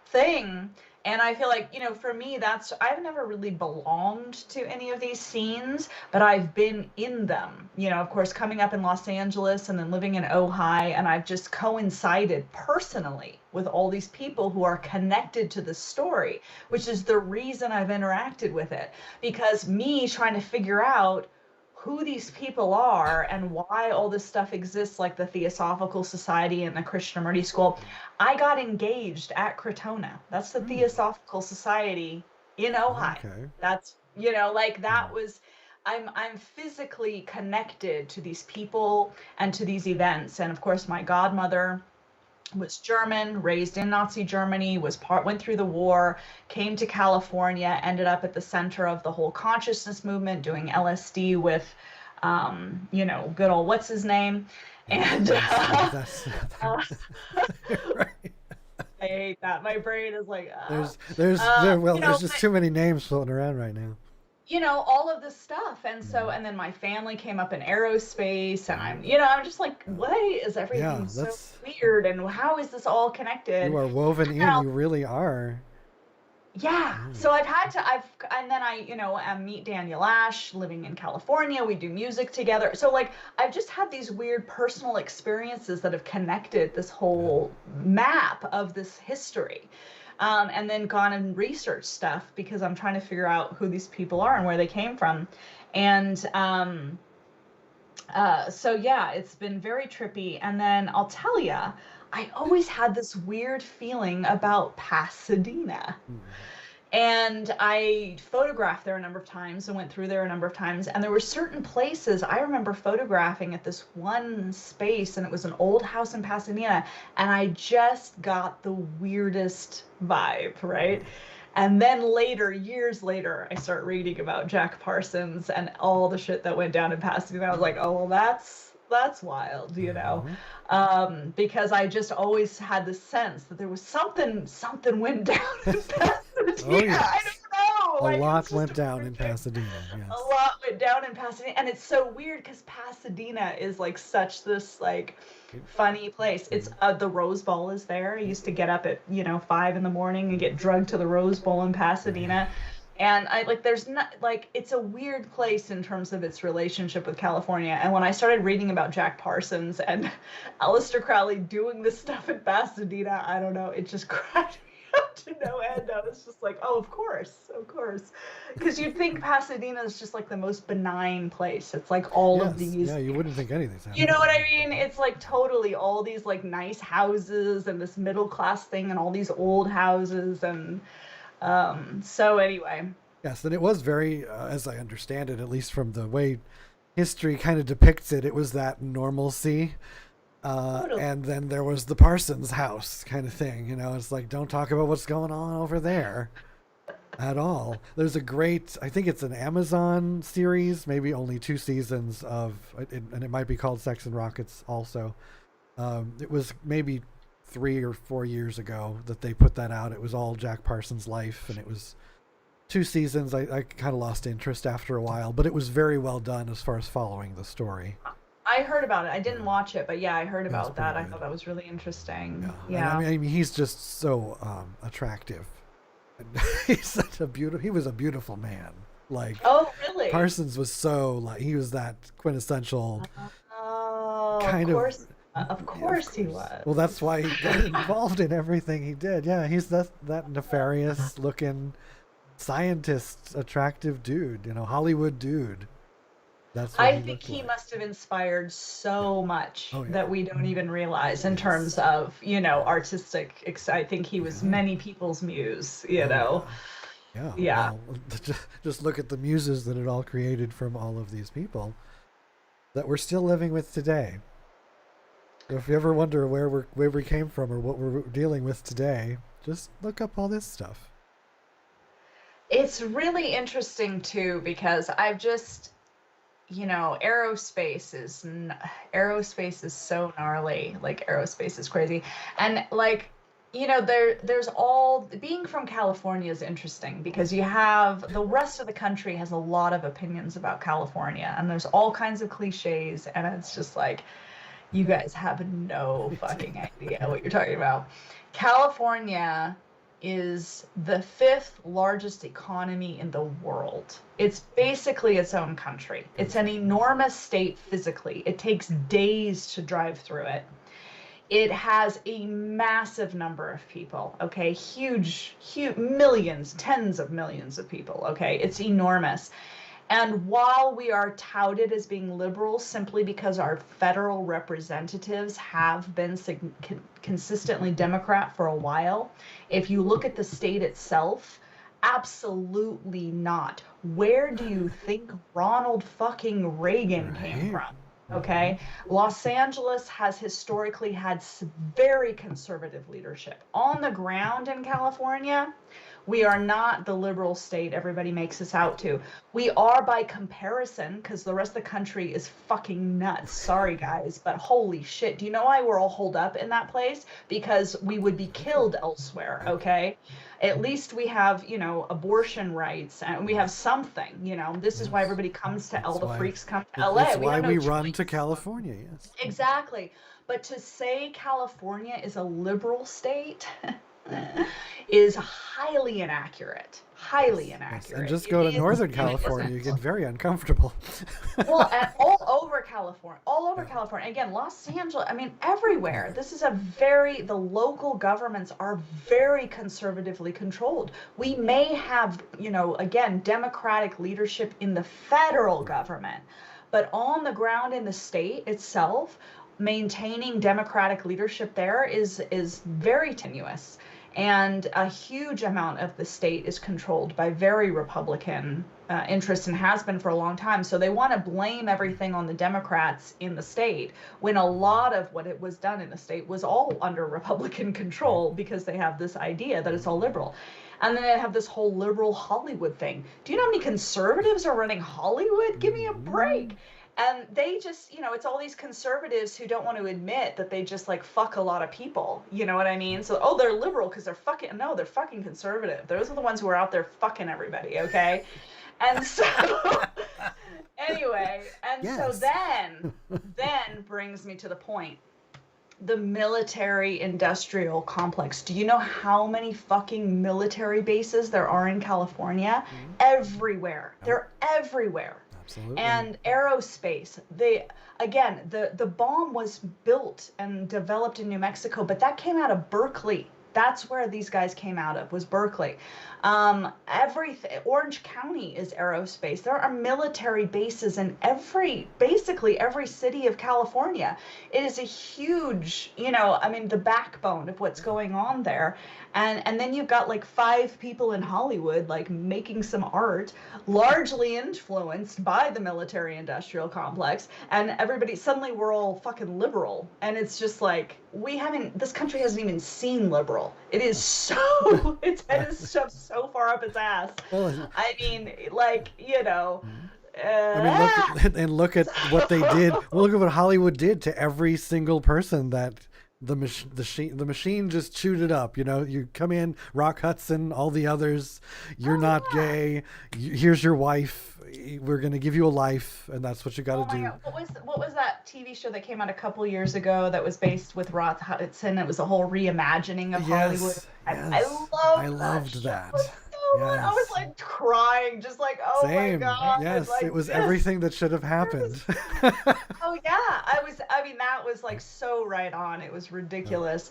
thing. And I feel like, for me, I've never really belonged to any of these scenes, but I've been in them, of course, coming up in Los Angeles and then living in Ojai, and I've just coincided personally with all these people who are connected to the story, which is the reason I've interacted with it, because me trying to figure out who these people are and why all this stuff exists, like the Theosophical Society and the Krishnamurti School. I got engaged at Crotona. That's the Theosophical Society in Ojai. Okay. That's, that was, I'm physically connected to these people and to these events. And of course, my godmother was German, raised in Nazi Germany, went through the war, came to California, ended up at the center of the whole consciousness movement, doing LSD with, good old what's his name, and That's right. I hate that. My brain is like, There's just too many names floating around right now. all of this stuff. And so, and then my family came up in aerospace, and I'm just like, why is everything so weird? And how is this all connected? You are woven in. You really are. Yeah. Mm. So and then I meet Daniel Ash living in California. We do music together. So like, I've just had these weird personal experiences that have connected this whole map of this history. And then gone and researched stuff because I'm trying to figure out who these people are and where they came from. And, so yeah, it's been very trippy. And then I'll tell you, I always had this weird feeling about Pasadena. Mm. And I photographed there a number of times and went through there a number of times. And there were certain places I remember photographing at this one space, and it was an old house in Pasadena. And I just got the weirdest vibe, right? And then later, years later, I start reading about Jack Parsons and all the shit that went down in Pasadena. I was like, oh, well, that's wild, because I just always had the sense that there was something went down in Pasadena. Oh, yes. I don't know. A Like, lot went down in Pasadena. Yes. A lot went down in Pasadena, and it's so weird because Pasadena is like such this like funny place. It's the Rose Bowl is there. I used to get up at 5 in the morning and get drugged to the Rose Bowl in Pasadena. And I like, there's not like, it's a weird place in terms of its relationship with California. And when I started reading about Jack Parsons and Aleister Crowly doing this stuff in Pasadena, I don't know, it just cracked me up to no end. I was just like, oh, of course. Because you'd think Pasadena is just like the most benign place. It's like all of these. Yeah, you wouldn't think anything's happening. You know what I mean? It's like totally all these like nice houses and this middle class thing and all these old houses and so anyway. Yes, and it was very, as I understand it, at least from the way history kind of depicts it, it was that normalcy. Totally. And then there was the Parsons house kind of thing. It's like, don't talk about what's going on over there at all. There's a great, I think it's an Amazon series, maybe only 2 seasons and it might be called Sex and Rockets also. It was maybe 3 or 4 years ago that they put that out. It was all Jack Parsons' life, and it was 2 seasons. I kind of lost interest after a while, but it was very well done as far as following the story. I heard about it. I didn't watch it, but yeah, I heard about that. I thought that was really interesting. Yeah. I mean, he's just so attractive. He was a beautiful man. Like, oh, really? Parsons was so like, he was that quintessential kind of. Of course he was. Well, that's why he got involved in everything he did. Yeah, he's that nefarious looking scientist, attractive dude, Hollywood dude. That's what I think he must have inspired so much that we don't even realize in terms of, artistic. I think he was many people's muse, Yeah. Yeah. Well, just look at the muses that it all created from all of these people that we're still living with today. If you ever wonder where we came from or what we're dealing with today, just look up all this stuff. It's really interesting too because I've just, aerospace is so gnarly. Like, aerospace is crazy, and like, there's all being from California is interesting because you have the rest of the country has a lot of opinions about California, and there's all kinds of cliches, and it's just like, you guys have no fucking idea what you're talking about. California is the 5th largest economy in the world. It's basically its own country. It's an enormous state physically. It takes days to drive through it. It has a massive number of people, okay? Huge, millions, tens of millions of people, okay? It's enormous. And while we are touted as being liberal simply because our federal representatives have been consistently Democrat for a while, if you look at the state itself, absolutely not. Where do you think Ronald fucking Reagan came from? Okay, Los Angeles has historically had very conservative leadership. On the ground in California, we are not the liberal state everybody makes us out to. We are by comparison, because the rest of the country is fucking nuts. Sorry, guys, but holy shit. Do you know why we're all holed up in that place? Because we would be killed elsewhere, okay? At least we have, abortion rights, and we have something, This is why everybody comes to all the freaks come to LA. That's why we run to California, yes. Exactly. But to say California is a liberal state, is highly inaccurate. Highly Yes. inaccurate. And just go to Northern California, you get very uncomfortable. Well, and all over California, California. Again, Los Angeles, I mean, everywhere. This is the local governments are very conservatively controlled. We may have, again, Democratic leadership in the federal government, but on the ground in the state itself, maintaining Democratic leadership there is very tenuous. And a huge amount of the state is controlled by very Republican interests and has been for a long time. So they want to blame everything on the Democrats in the state when a lot of what it was done in the state was all under Republican control because they have this idea that it's all liberal. And then they have this whole liberal Hollywood thing. Do you know how many conservatives are running Hollywood? Give me a break. And they just, it's all these conservatives who don't want to admit that they just like fuck a lot of people. You know what I mean? So, they're liberal because they're fucking conservative. Those are the ones who are out there fucking everybody, okay? And so, anyway, so then brings me to the point. The military industrial complex. Do you know how many fucking military bases there are in California? Everywhere. They're everywhere. Absolutely. And aerospace. The bomb was built and developed in New Mexico, but that came out of Berkeley. That's where these guys came out of, was Berkeley. Everything. Orange County is aerospace. There are military bases in basically every city of California. It is a huge, the backbone of what's going on there. And then you've got like 5 people in Hollywood, like making some art, largely influenced by the military industrial complex. And everybody, suddenly we're all fucking liberal. And it's just like, this country hasn't even seen liberal. It is so, its head is shoved so far up its ass. I mean, like, look at what they did. Look at what Hollywood did to every single person that the machine just chewed it up. You come in, Rock Hudson, all the others. You're not gay. Here's your wife. We're gonna give you a life, and that's what you got to do. God. What was that TV show that came out a couple years ago that was based with Rock Hudson? It was a whole reimagining of Hollywood. I loved that. Yes. I was like crying, just like, oh Same. my God. Yes, like, it was everything that should have happened. Oh yeah, that was like so right on. It was ridiculous.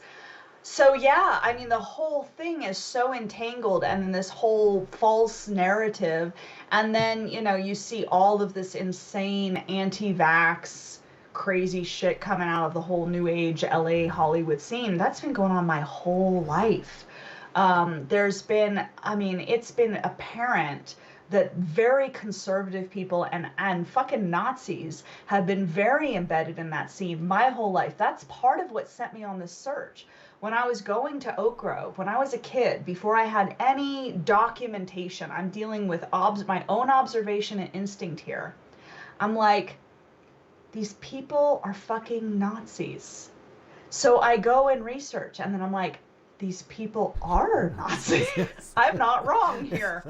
So yeah, the whole thing is so entangled, and then this whole false narrative, and then you see all of this insane anti-vax crazy shit coming out of the whole new age LA Hollywood scene. That's been going on my whole life. It's been apparent that very conservative people and fucking Nazis have been very embedded in that scene my whole life. That's part of what sent me on this search. When I was going to Oak Grove, when I was a kid, before I had any documentation, I'm dealing with my own observation and instinct here. I'm like, these people are fucking Nazis. So I go and research, and then I'm like, these people are Nazis. I'm not wrong here.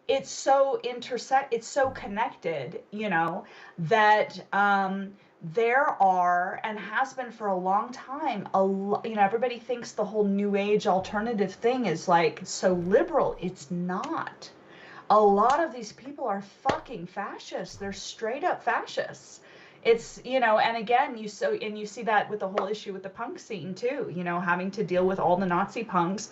It's so connected, that there are, and has been for a long time, everybody thinks the whole new age alternative thing is like so liberal. It's not. A lot of these people are fucking fascists. They're straight up fascists. It's, and again, you see that with the whole issue with the punk scene too, having to deal with all the Nazi punks.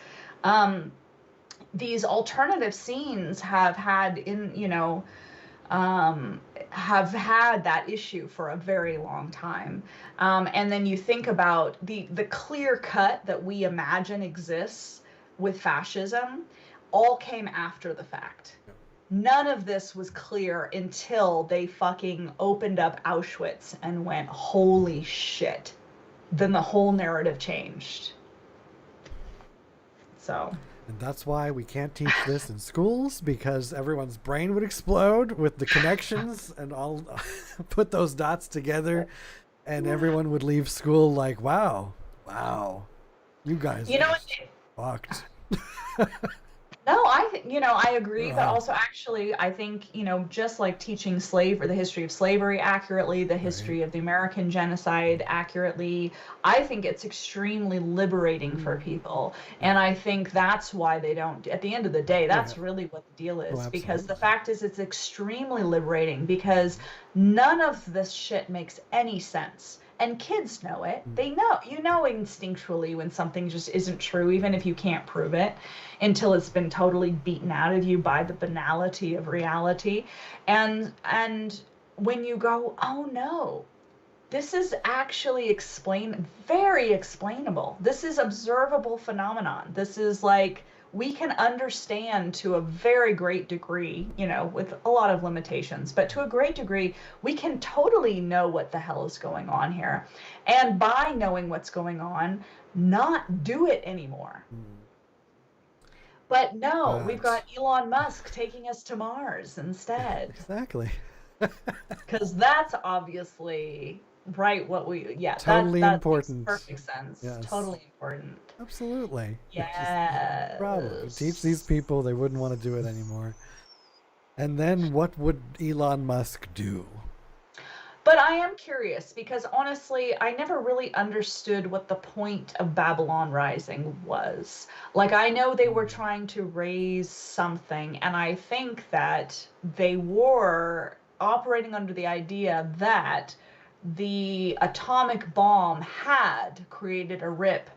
These alternative scenes have had have had that issue for a very long time. And then you think about the clear cut that we imagine exists with fascism all came after the fact. None of this was clear until they fucking opened up Auschwitz and went, holy shit. Then the whole narrative changed. So. And that's why we can't teach this in schools, because everyone's brain would explode with the connections and all put those dots together, and everyone would leave school like, wow, you guys are fucked. No, I agree, but also actually, I think, just like teaching the history of slavery accurately, the history of the American genocide accurately, I think it's extremely liberating for people. And I think that's why they don't, at the end of the day, that's really what the deal is. Because the fact is, it's extremely liberating because none of this shit makes any sense. And kids know it. They know, instinctually when something just isn't true, even if you can't prove it, until it's been totally beaten out of you by the banality of reality. And when you go, oh no, this is actually very explainable. This is observable phenomenon. This is like, we can understand to a very great degree, with a lot of limitations, but to a great degree, we can totally know what the hell is going on here. And by knowing what's going on, not do it anymore. But no, we've got Elon Musk taking us to Mars instead. Exactly. Because that's obviously totally important. Makes perfect sense. Yes. Totally important. Absolutely. Yes. Problem. Teach these people, they wouldn't want to do it anymore. And then what would Elon Musk do? But I am curious because honestly, I never really understood what the point of Babylon Rising was. Like, I know they were trying to raise something, and I think that they were operating under the idea that the atomic bomb had created a rip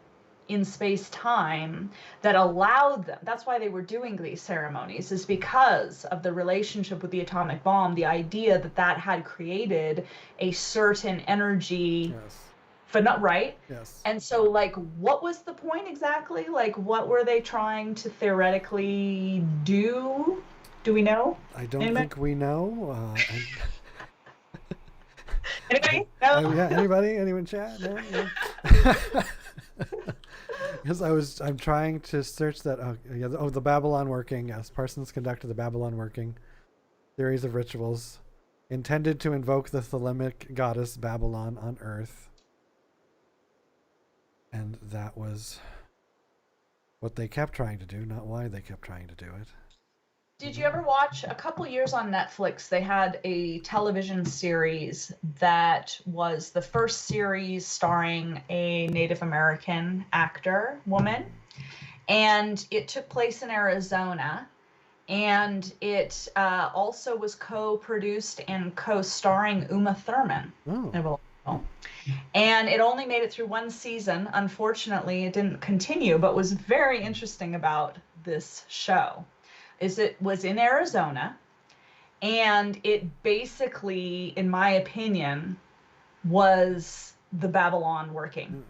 in space-time that allowed them, that's why they were doing these ceremonies, is because of the relationship with the atomic bomb, the idea that had created a certain energy. Right? Yes. And so, like, what was the point exactly? Like, what were they trying to theoretically do? Do we know? I don't think we know. Anybody? No? Yeah, anybody? Anyone chat? No? Yeah. Because I'm trying to search that. The Babylon working. Yes, Parsons conducted the Babylon working series of rituals intended to invoke the Thelemic goddess Babylon on Earth. And that was what they kept trying to do, not why they kept trying to do it. Did you ever watch, a couple years on Netflix, they had a television series that was the first series starring a Native American woman, and it took place in Arizona, and it also was co-produced and co-starring Uma Thurman. Oh. And it only made it through one season. Unfortunately, it didn't continue, but was very interesting about this show. It was in Arizona, and it basically, in my opinion, was the Babylon working.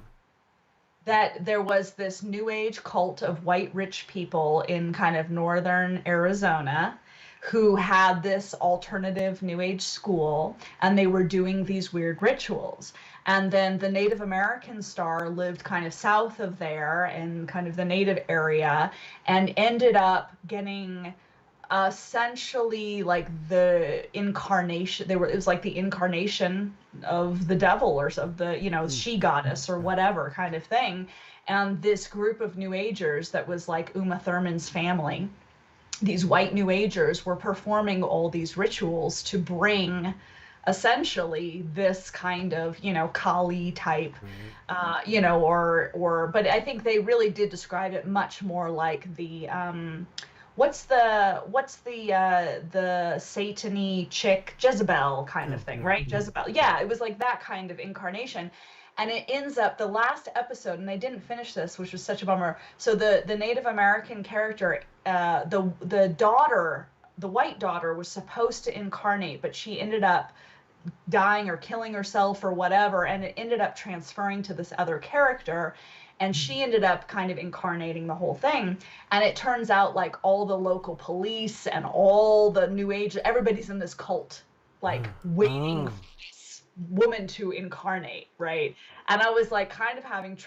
That there was this New Age cult of white rich people in kind of northern Arizona who had this alternative New Age school, and they were doing these weird rituals. And then the Native American star lived kind of south of there in kind of the native area, and ended up getting essentially like the incarnation. It was like the incarnation of the devil or of the, she goddess or whatever kind of thing. And this group of New Agers that was like Uma Thurman's family, these white New Agers, were performing all these rituals to bring essentially this kind of, Kali type, but I think they really did describe it much more like the, what's the Satan-y chick, Jezebel kind of thing, right? Jezebel. Yeah, it was like that kind of incarnation. And it ends up, the last episode, and they didn't finish this, which was such a bummer. So the Native American character, the daughter, the white daughter, was supposed to incarnate, but she ended up dying or killing herself or whatever, and it ended up transferring to this other character, and she ended up kind of incarnating the whole thing. And it turns out like all the local police and all the New Age, everybody's in this cult, like waiting for this woman to incarnate, right? And I was like kind of having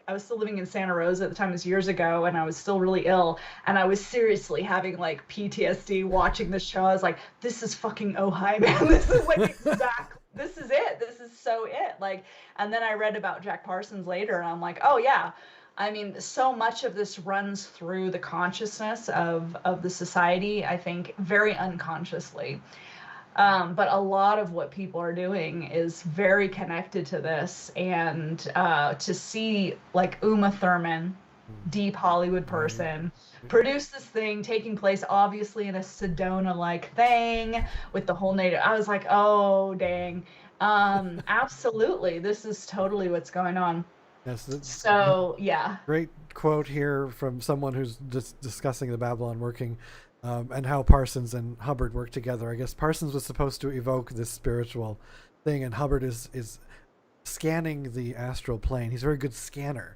I was still living in Santa Rosa at the time, it was years ago, and I was still really ill, and I was seriously having like PTSD watching the show. I was like, this is fucking Ojai, man. This is like exactly, this is it. This is so it. Like, and then I read about Jack Parsons later, and I'm like, oh yeah, I mean, so much of this runs through the consciousness of the society, I think, very unconsciously. But a lot of what people are doing is very connected to this. And to see like Uma Thurman, deep Hollywood person, produce this thing taking place obviously in a Sedona-like thing with the whole native, I was like, oh, dang. Absolutely. This is totally what's going on. Yes, So, yeah. great quote here from someone who's just discussing the Babylon working, and how Parsons and Hubbard work together. I guess Parsons was supposed to evoke this spiritual thing, and Hubbard is scanning the astral plane. He's a very good scanner.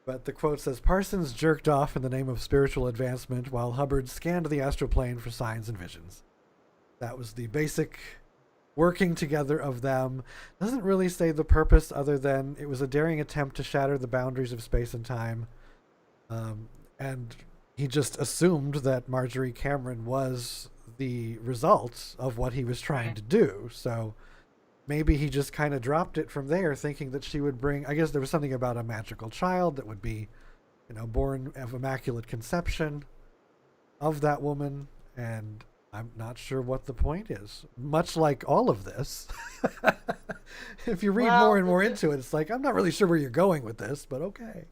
But the quote says, Parsons jerked off in the name of spiritual advancement, while Hubbard scanned the astral plane for signs and visions. That was the basic working together of them. Doesn't really say the purpose other than it was a daring attempt to shatter the boundaries of space and time. And he just assumed that Margerie Cameraon was the result of what he was trying to do. So maybe he just kind of dropped it from there, thinking that she would bring, I guess there was something about a magical child that would be, born of immaculate conception of that woman. And I'm not sure what the point is. Much like all of this, if you read more and more into it, it's like, I'm not really sure where you're going with this, but okay.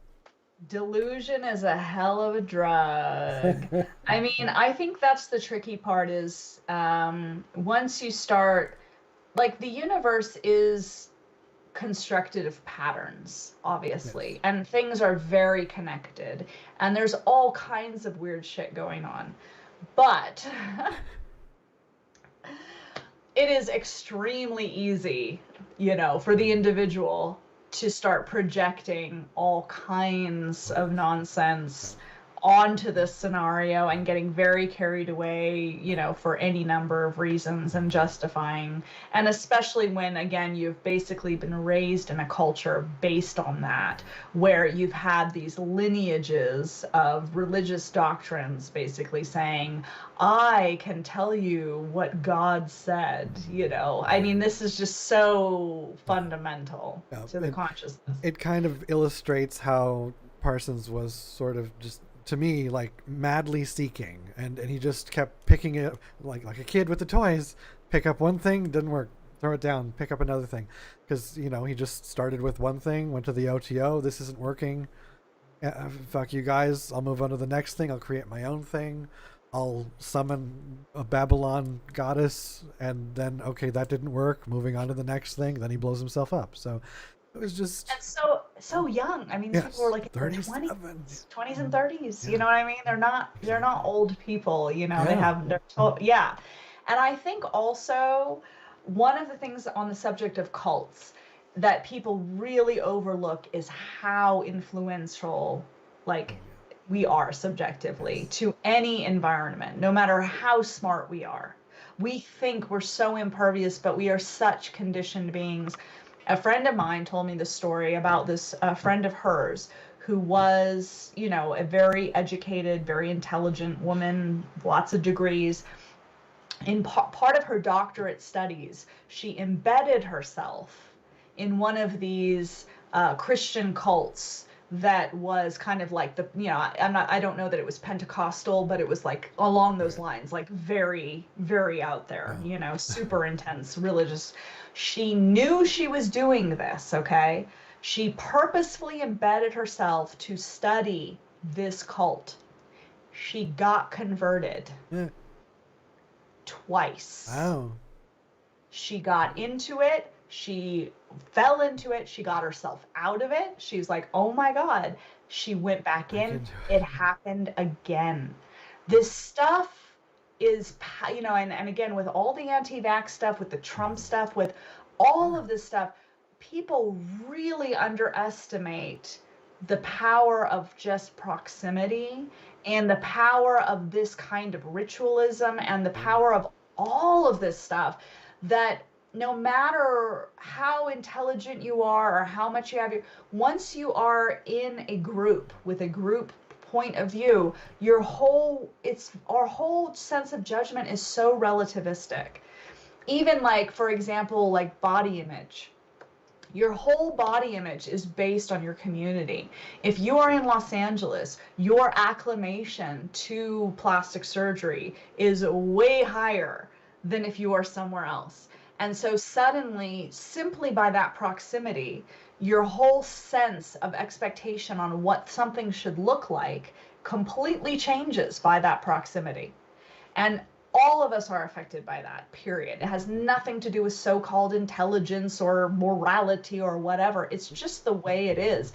Delusion is a hell of a drug. I mean, I think that's the tricky part is once you start, like, the universe is constructed of patterns, obviously, yes. And things are very connected, and there's all kinds of weird shit going on. But it is extremely easy, for the individual to start projecting all kinds of nonsense onto this scenario and getting very carried away, for any number of reasons and justifying. And especially when, again, you've basically been raised in a culture based on that, where you've had these lineages of religious doctrines basically saying, I can tell you what God said, I mean, this is just so fundamental to the consciousness. It kind of illustrates how Parsons was sort of just, to me, like madly seeking, and he just kept picking it like a kid with the toys. Pick up one thing, didn't work, throw it down, pick up another thing, because he just started with one thing, went to the OTO, this isn't working, fuck you guys, I'll move on to the next thing, I'll create my own thing, I'll summon a Babylon goddess, and then okay, that didn't work, moving on to the next thing, then he blows himself up. So it was just, and so young. I mean, yes, people were like in their 20s and 30s. Yeah. You know what I mean? They're not old people. They have yeah. And I think also one of the things on the subject of cults that people really overlook is how influential, we are subjectively to any environment, no matter how smart we are. We think we're so impervious, but we are such conditioned beings. A friend of mine told me the story about this friend of hers who was, a very educated, very intelligent woman, lots of degrees. In part of her doctorate studies, she embedded herself in one of these Christian cults that was kind of like I don't know that it was Pentecostal, but it was like along those lines, like very, very out there, super intense religious. She knew she was doing this, okay? She purposefully embedded herself to study this cult. She got converted twice. Wow. She got into it. She fell into it. She got herself out of it. She was like, oh my God. She went back in. It happened again. This stuff is, and again, with all the anti-vax stuff, with the Trump stuff, with all of this stuff, people really underestimate the power of just proximity and the power of this kind of ritualism and the power of all of this stuff, that no matter how intelligent you are or how much you have, once you are in a group with a group point of view, our whole sense of judgment is so relativistic. Even for example, body image. Your whole body image is based on your community. If you are in Los Angeles, your acclimation to plastic surgery is way higher than if you are somewhere else. And so suddenly, simply by that proximity, your whole sense of expectation on what something should look like completely changes by that proximity. And all of us are affected by that, period. It has nothing to do with so-called intelligence or morality or whatever. It's just the way it is.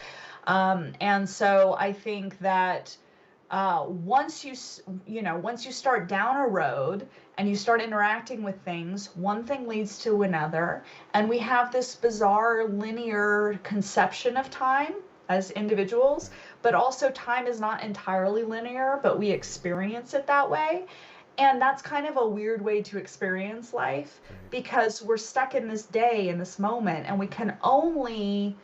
And so I think that once you start down a road and you start interacting with things, one thing leads to another. And we have this bizarre linear conception of time as individuals, but also time is not entirely linear, but we experience it that way. And that's kind of a weird way to experience life, because we're stuck in this day, in this moment, and we can only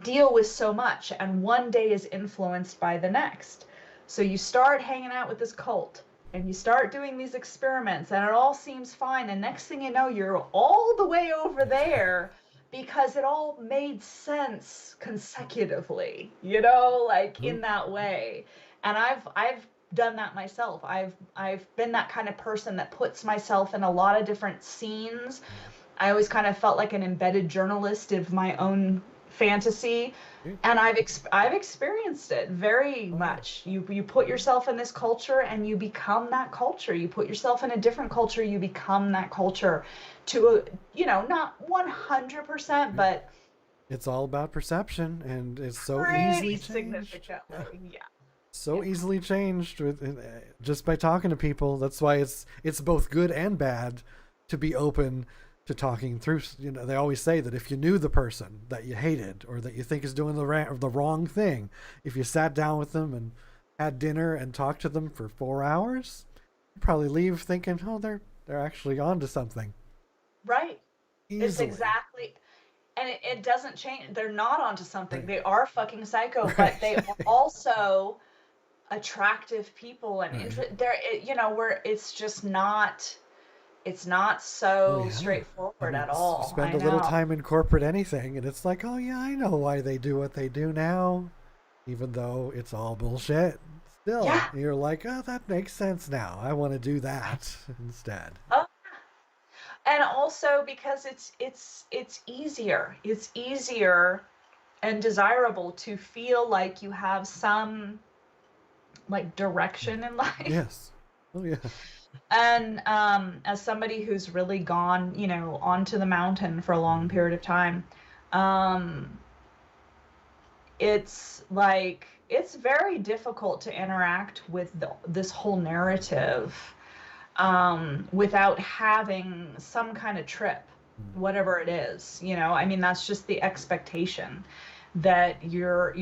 deal with so much, and one day is influenced by the next. So you start hanging out with this cult and you start doing these experiments and it all seems fine, and next thing you know, you're all the way over there because it all made sense consecutively, like in that way. And I've done that myself. I've been that kind of person that puts myself in a lot of different scenes. I always kind of felt like an embedded journalist of my own fantasy, and I've experienced it very much. You put yourself in this culture and you become that culture. You put yourself in a different culture, you become that culture to not 100%, but it's all about perception, and it's so pretty easily changed. significantly. Yeah. So easily changed with just by talking to people. That's why it's both good and bad to be open to talking through. They always say that if you knew the person that you hated or that you think is doing the wrong thing, if you sat down with them and had dinner and talked to them for 4 hours, you'd probably leave thinking, oh, they're actually onto something. Right. Easily. It's exactly. And it doesn't change. They're not onto something. Right. They are fucking psycho, right. But they are also attractive people, and where it's just not. It's not so straightforward at all. Spend a little time in corporate anything, and it's like, oh yeah, I know why they do what they do now, even though it's all bullshit. Still, you're like, oh, that makes sense now. I want to do that instead. And also because it's easier. It's easier and desirable to feel like you have some like direction in life. Yes. Oh yeah. And as somebody who's really gone, onto the mountain for a long period of time, it's very difficult to interact with this whole narrative without having some kind of trip, whatever it is. That's just the expectation that you're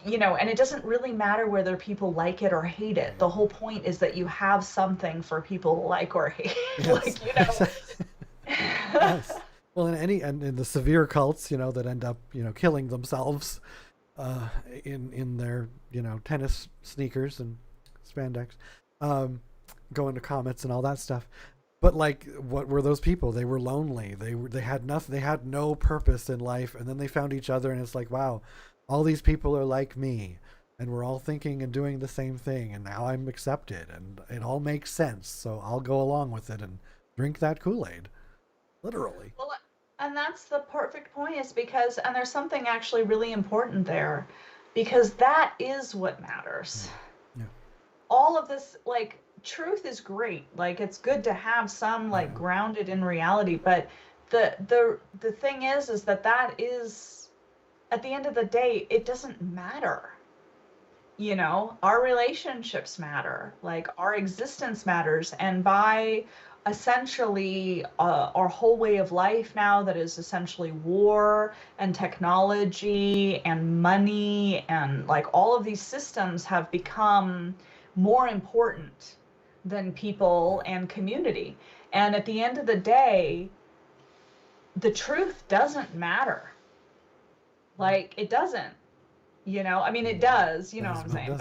and it doesn't really matter whether people like it or hate it. The whole point is that you have something for people to like or hate. Yes. Yes. Well, in the severe cults, that end up, killing themselves in their, tennis sneakers and spandex, going to comets and all that stuff. But what were those people? They were lonely. They had nothing. They had no purpose in life. And then they found each other, and it's like, wow, all these people are like me, and we're all thinking and doing the same thing. And now I'm accepted, and it all makes sense. So I'll go along with it and drink that Kool-Aid, literally. Well, and that's the perfect point, is because, and there's something actually really important there, because that is what matters. Yeah. All of this, truth is great. It's good to have some grounded in reality, but the thing is that is, at the end of the day, it doesn't matter. Our relationships matter, our existence matters, and by essentially our whole way of life now, that is essentially war and technology and money, and all of these systems have become more important than people and community. And at the end of the day, the truth doesn't matter. It doesn't, it does, what I'm saying,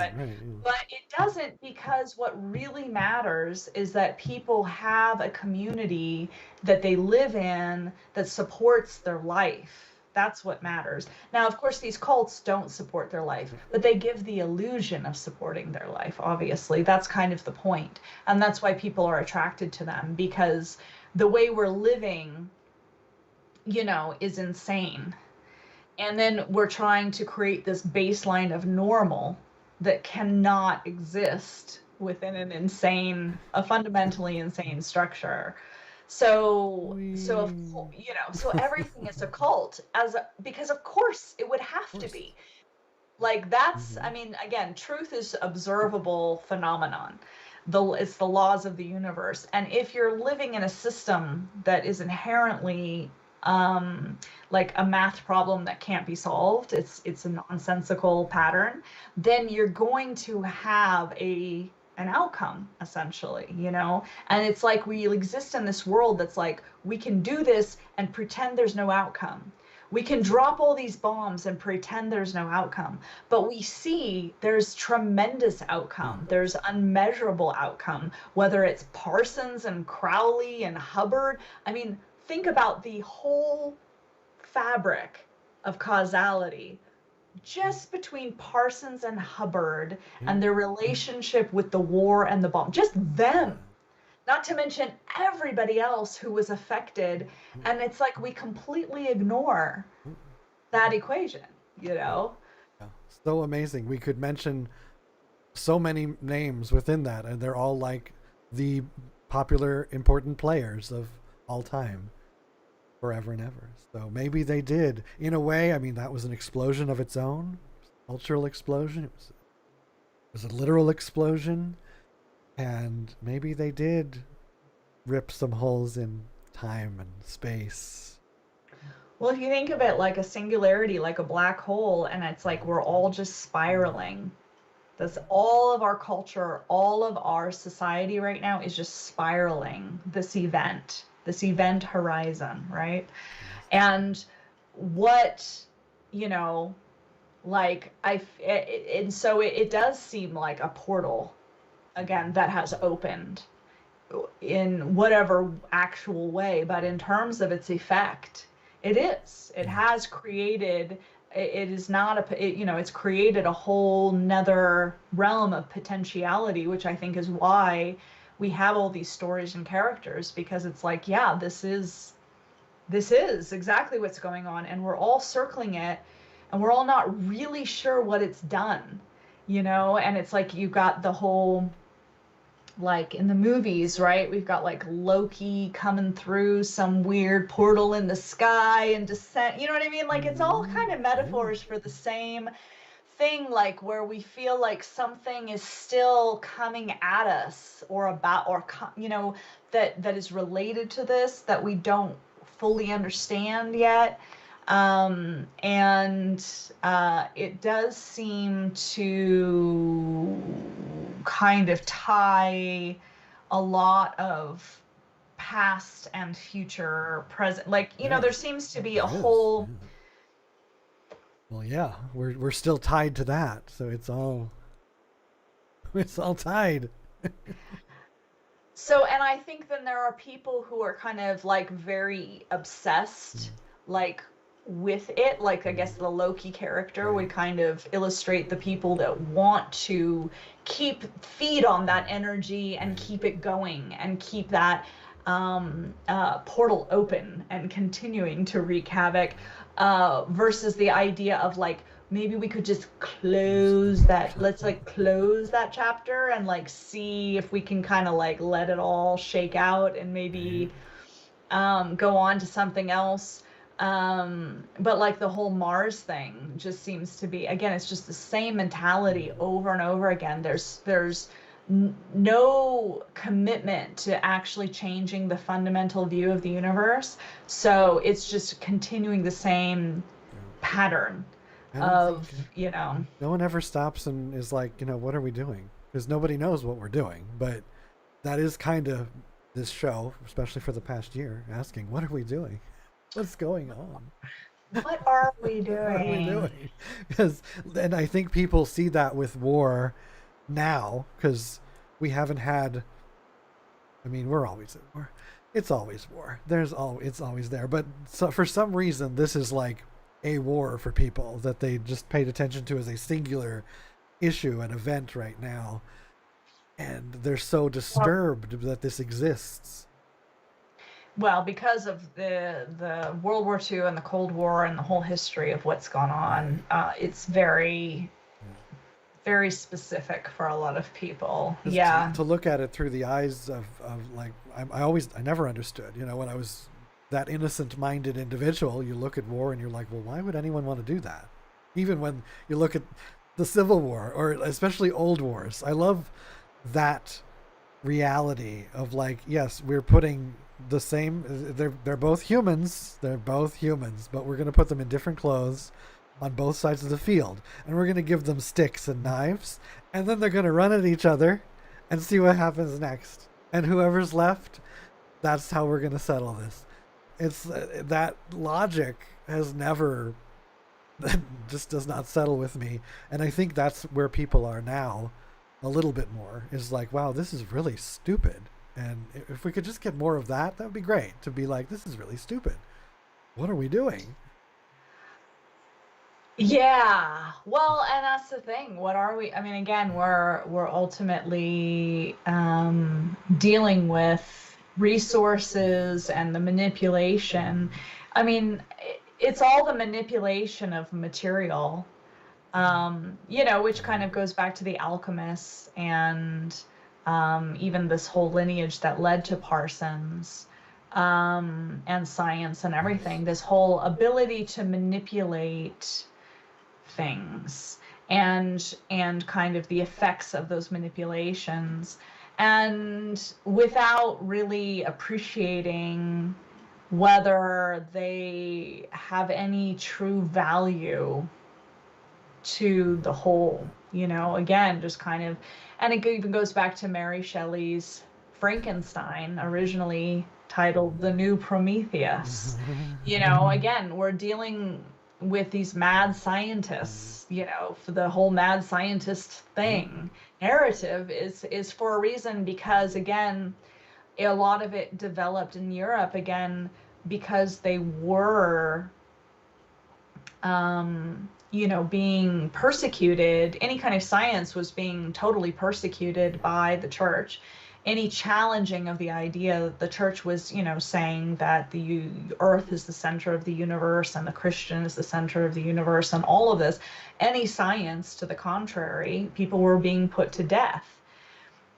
but it doesn't, because what really matters is that people have a community that they live in that supports their life. That's what matters. Now, of course, these cults don't support their life, but they give the illusion of supporting their life, obviously. That's kind of the point. And that's why people are attracted to them, because the way we're living, you know, is insane. And then we're trying to create this baseline of normal that cannot exist within a fundamentally insane structure. So so everything is a cult because of course it would have to be. Like that's, I mean, again, truth is observable phenomenon. It's the laws of the universe. And if you're living in a system that is inherently like a math problem that can't be solved, it's a nonsensical pattern, then you're going to have an outcome, essentially, you know? And it's like we exist in this world that's like, we can do this and pretend there's no outcome. We can drop all these bombs and pretend there's no outcome. But we see there's tremendous outcome. There's unmeasurable outcome, whether it's Parsons and Crowly and Hubbard. I mean, think about the whole fabric of causality just between Parsons and Hubbard and their relationship with the war and the bomb, just them, not to mention everybody else who was affected. And it's like we completely ignore that equation, you know? Yeah. So amazing. We could mention so many names within that, and they're all like the popular, important players of all time. Forever and ever. So maybe they did, in a way. I mean, that was an explosion of its own, cultural explosion. It was a literal explosion, and maybe they did rip some holes in time and space. Well, if you think of it like a singularity, like a black hole, and it's like we're all just spiraling. That's all of our culture, all of our society right now is just spiraling this event horizon, right? And what, you know, like and so it does seem like a portal, again, that has opened in whatever actual way, but in terms of its effect, it has created, it is not it's created a whole nother realm of potentiality, which I think is why we have all these stories and characters, because it's like, yeah, this is exactly what's going on, and we're all circling it, and we're all not really sure what it's done, you know? And it's like you've got the whole, like in the movies, right? We've got like Loki coming through some weird portal in the sky and descent, you know what I mean? Like it's all kind of metaphors for the same thing, like where we feel like something is still coming at us you know, that is related to this that we don't fully understand yet. And it does seem to kind of tie a lot of past and future, present, like, you know, there seems to be a whole. Well, yeah, we're still tied to that, so it's all tied. So, and I think then there are people who are kind of like very obsessed, like with it. Like, I guess the Loki character would kind of illustrate the people that want to feed on that energy and keep it going and keep that portal open and continuing to wreak havoc, versus the idea of like, maybe we could just close that, let's like close that chapter and like see if we can kind of like let it all shake out and maybe go on to something else. But like the whole Mars thing just seems to be, again, it's just the same mentality over and over again. There's no commitment to actually changing the fundamental view of the universe. So it's just continuing the same pattern of, you know. No one ever stops and is like, you know, what are we doing? Because nobody knows what we're doing. But that is kind of this show, especially for the past year, asking, what are we doing? What's going on? What are we doing? What are we doing? Because, and I think people see that with war now, because we haven't had, I mean, we're always at war. It's always war. It's always there. But so for some reason, this is like a war for people that they just paid attention to as a singular issue, an event right now. And they're so disturbed that this exists. Well, because of the World War II and the Cold War and the whole history of what's gone on, it's very, very specific for a lot of people. Just yeah. To look at it through the eyes of like, I never understood, when I was that innocent-minded individual, you look at war and you're like, well, why would anyone want to do that? Even when you look at the Civil War, or especially old wars, I love that reality of like, yes, we're putting the same, they're both humans, but we're going to put them in different clothes on both sides of the field, and we're going to give them sticks and knives, and then they're going to run at each other and see what happens next, and whoever's left, that's how we're going to settle this. It's that logic has never, just does not settle with me, and I think that's where people are now a little bit more, is like, wow, this is really stupid. And if we could just get more of that, that would be great. To be like, this is really stupid. What are we doing? Yeah. Well, and that's the thing. What are we? I mean, again, we're ultimately dealing with resources and the manipulation. I mean, it's all the manipulation of material, which kind of goes back to the alchemists and even this whole lineage that led to Parsons, and science and everything, this whole ability to manipulate things and kind of the effects of those manipulations, and without really appreciating whether they have any true value to the whole, again, just kind of, and it even goes back to Mary Shelley's Frankenstein, originally titled The New Prometheus. Again, we're dealing with these mad scientists, for the whole mad scientist thing. Narrative is for a reason, because, again, a lot of it developed in Europe, again, because they were being persecuted. Any kind of science was being totally persecuted by the church. Any challenging of the idea that the church was, saying that the earth is the center of the universe and the Christian is the center of the universe and all of this, any science to the contrary, people were being put to death.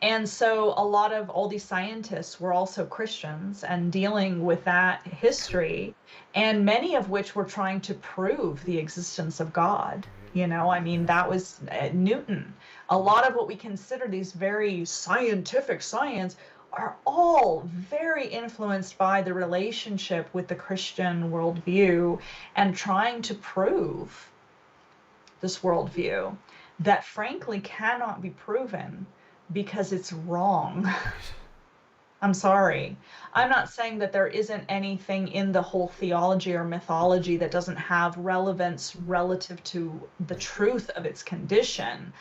And so a lot of all these scientists were also Christians and dealing with that history, and many of which were trying to prove the existence of God. That was Newton. A lot of what we consider these very scientific science are all very influenced by the relationship with the Christian worldview and trying to prove this worldview that frankly cannot be proven because it's wrong. I'm sorry. I'm not saying that there isn't anything in the whole theology or mythology that doesn't have relevance relative to the truth of its condition,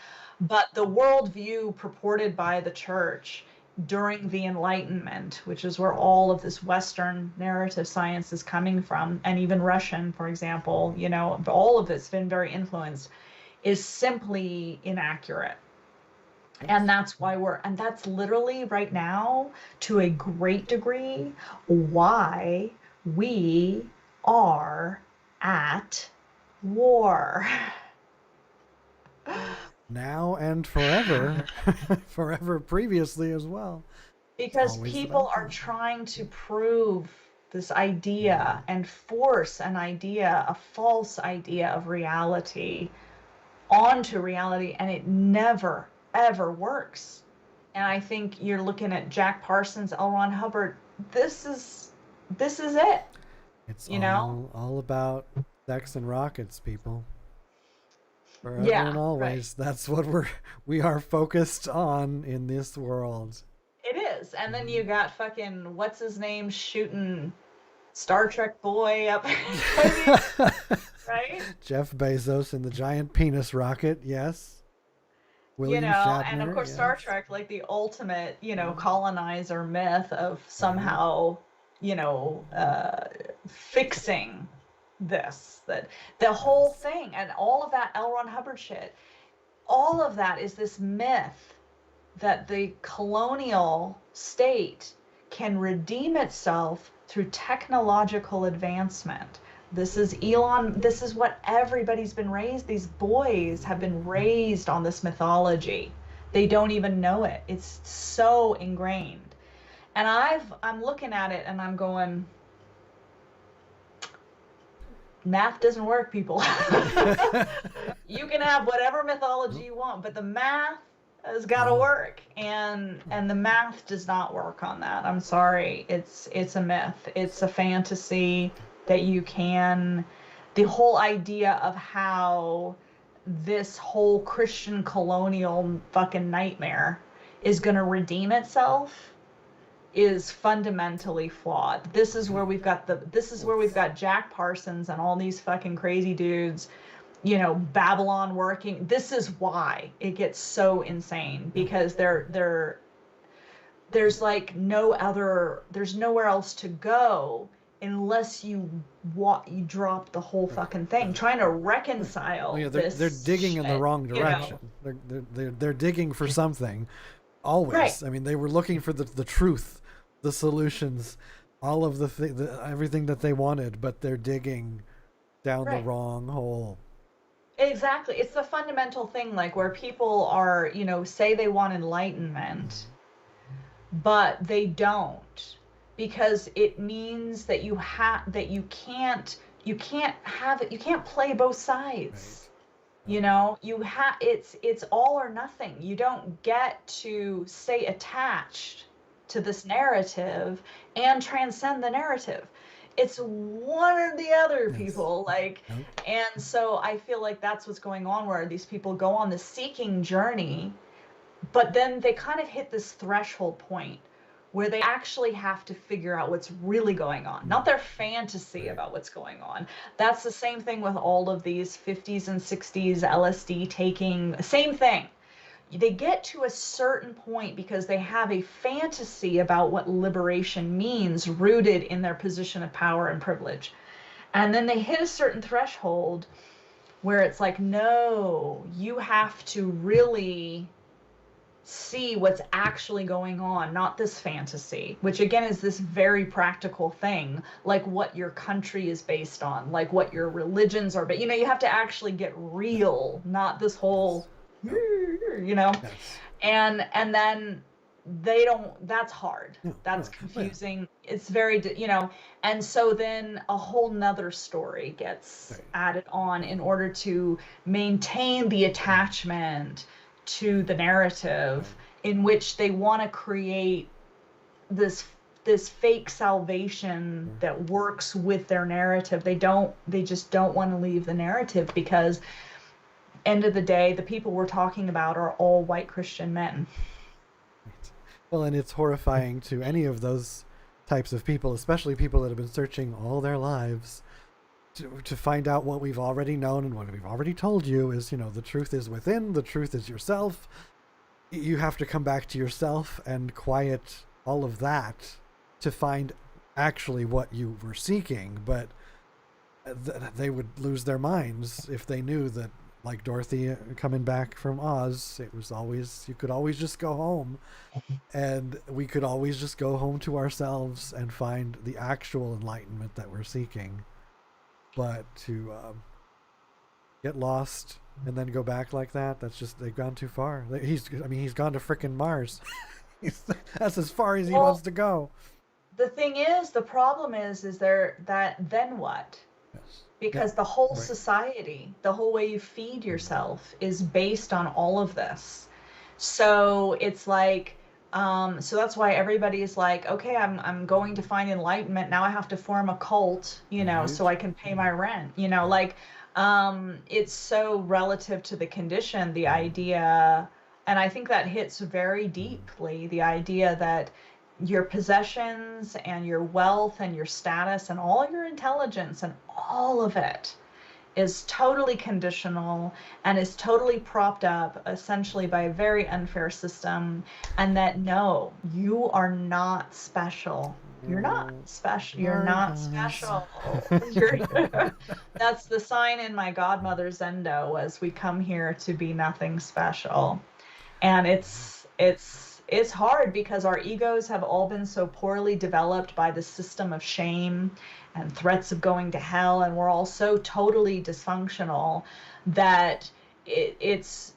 but the worldview purported by the church during the Enlightenment, which is where all of this Western narrative science is coming from, and even Russian, for example, all of it's been very influenced, is simply inaccurate. And that's why and that's literally right now, to a great degree, why we are at war. Now and forever, forever previously as well. Because people are trying to prove this idea and force an idea, a false idea of reality onto reality, and it never ever works. And I think you're looking at Jack Parsons, Ron Hubbard. This is it. It's all about sex and rockets, people. Forever and always. Right. That's what we are focused on in this world. It is. And then you got fucking what's his name shooting Star Trek boy up. Right? Jeff Bezos in the giant penis rocket, yes. William Shatner, and of course, yes. Star Trek, like the ultimate, colonizer myth of somehow, fixing this, that the whole thing and all of that L. Ron Hubbard shit, all of that is this myth that the colonial state can redeem itself through technological advancement. This is what everybody's been raised. These boys have been raised on this mythology. They don't even know it. It's so ingrained. And I'm looking at it and I'm going, math doesn't work, people. You can have whatever mythology you want, but the math has got to work, and the math does not work on that. I'm sorry. It's a myth. It's a fantasy that you can. The whole idea of how this whole Christian colonial fucking nightmare is going to redeem itself is fundamentally flawed. This is where we've got Jack Parsons and all these fucking crazy dudes, you know, Babylon working. This is why it gets so insane, because there's like there's nowhere else to go unless you drop the whole fucking thing, trying to reconcile. They're digging in the wrong direction. You know? They're digging for something. Always. Right. I mean, they were looking for the truth, the solutions, all of everything that they wanted, but they're digging down the wrong hole. Exactly. It's the fundamental thing, like where people are, you know, say they want enlightenment, but they don't, because it means that you can't play both sides. Right. You know, it's all or nothing. You don't get to stay attached to this narrative and transcend the narrative. It's one or the other, people. And so I feel like that's what's going on, where these people go on this seeking journey, but then they kind of hit this threshold point where they actually have to figure out what's really going on, not their fantasy about what's going on. That's the same thing with all of these 50s and 60s LSD taking, same thing. They get to a certain point because they have a fantasy about what liberation means, rooted in their position of power and privilege. And then they hit a certain threshold where it's like, no, you have to really see what's actually going on, not this fantasy, which again is this very practical thing, like what your country is based on, like what your religions are. But, you know, you have to actually get real, not this whole... you know, and then they don't, that's hard. That's confusing. It's very, you know, and so then a whole nother story gets added on in order to maintain the attachment to the narrative, in which they want to create this fake salvation that works with their narrative. They just don't want to leave the narrative, because end of the day, the people we're talking about are all white Christian men. Well, and it's horrifying to any of those types of people, especially people that have been searching all their lives, to find out what we've already known and what we've already told you is, you know, the truth is within, the truth is yourself. You have to come back to yourself and quiet all of that to find actually what you were seeking. But they would lose their minds if they knew that, like Dorothy coming back from Oz, it was always, you could always just go home, and we could always just go home to ourselves and find the actual enlightenment that we're seeking. But to get lost and then go back like that, that's just, they've gone too far. He's gone to frickin' Mars. That's as far as he wants to go. The thing is, the problem is there that then what? Yes. Because the whole society, the whole way you feed yourself is based on all of this. So it's like, so that's why everybody's like, okay, I'm going to find enlightenment. Now I have to form a cult, you know, so I can pay my rent, you know, like, it's so relative to the condition, the idea, and I think that hits very deeply, the idea that your possessions and your wealth and your status and all your intelligence and all of it is totally conditional and is totally propped up essentially by a very unfair system, and that no, you are not special. You're not special. You're not special. Marcus. You're That's the sign in my godmother's endo was we come here to be nothing special. And it's hard because our egos have all been so poorly developed by the system of shame and threats of going to hell, and we're all so totally dysfunctional that it's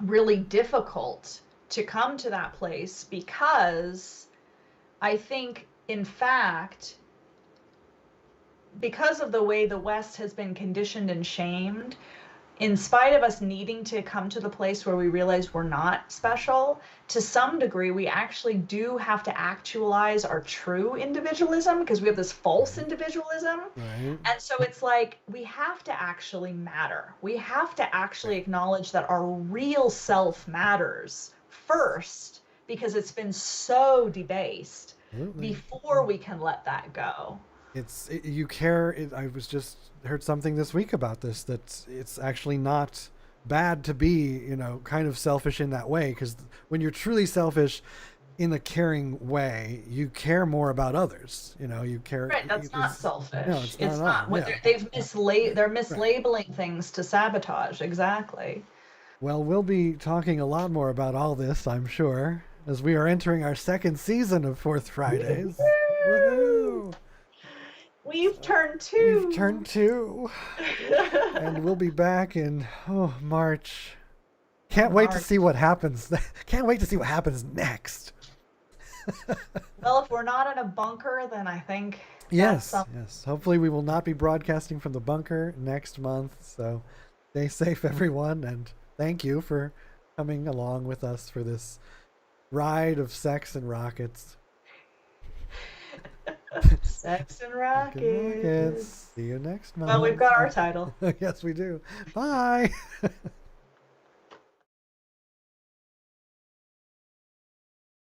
really difficult to come to that place, because I think, in fact, because of the way the West has been conditioned and shamed, in spite of us needing to come to the place where we realize we're not special, to some degree, we actually do have to actualize our true individualism, because we have this false individualism. Right. And so it's like we have to actually matter. We have to actually acknowledge that our real self matters first, because it's been so debased, Absolutely. before we can let that go. You care. I was just heard something this week about this, that it's actually not bad to be, kind of selfish in that way, because when you're truly selfish in a caring way, you care more about others. You care. Right, that's not selfish. No, it's not. What they're mislabeling things to sabotage. Exactly. Well, we'll be talking a lot more about all this, I'm sure, as we are entering our second season of Fourth Fridays. Woohoo! We've turned 2. We've turned 2. And we'll be back in March. Can't wait to see what happens. Can't wait to see what happens next. Well, if we're not in a bunker, then I think yes. Hopefully we will not be broadcasting from the bunker next month. So stay safe, everyone, and thank you for coming along with us for this ride of sex and rockets. Sex and rockets. See you next month. Well, we've got our title. Yes, we do. Bye.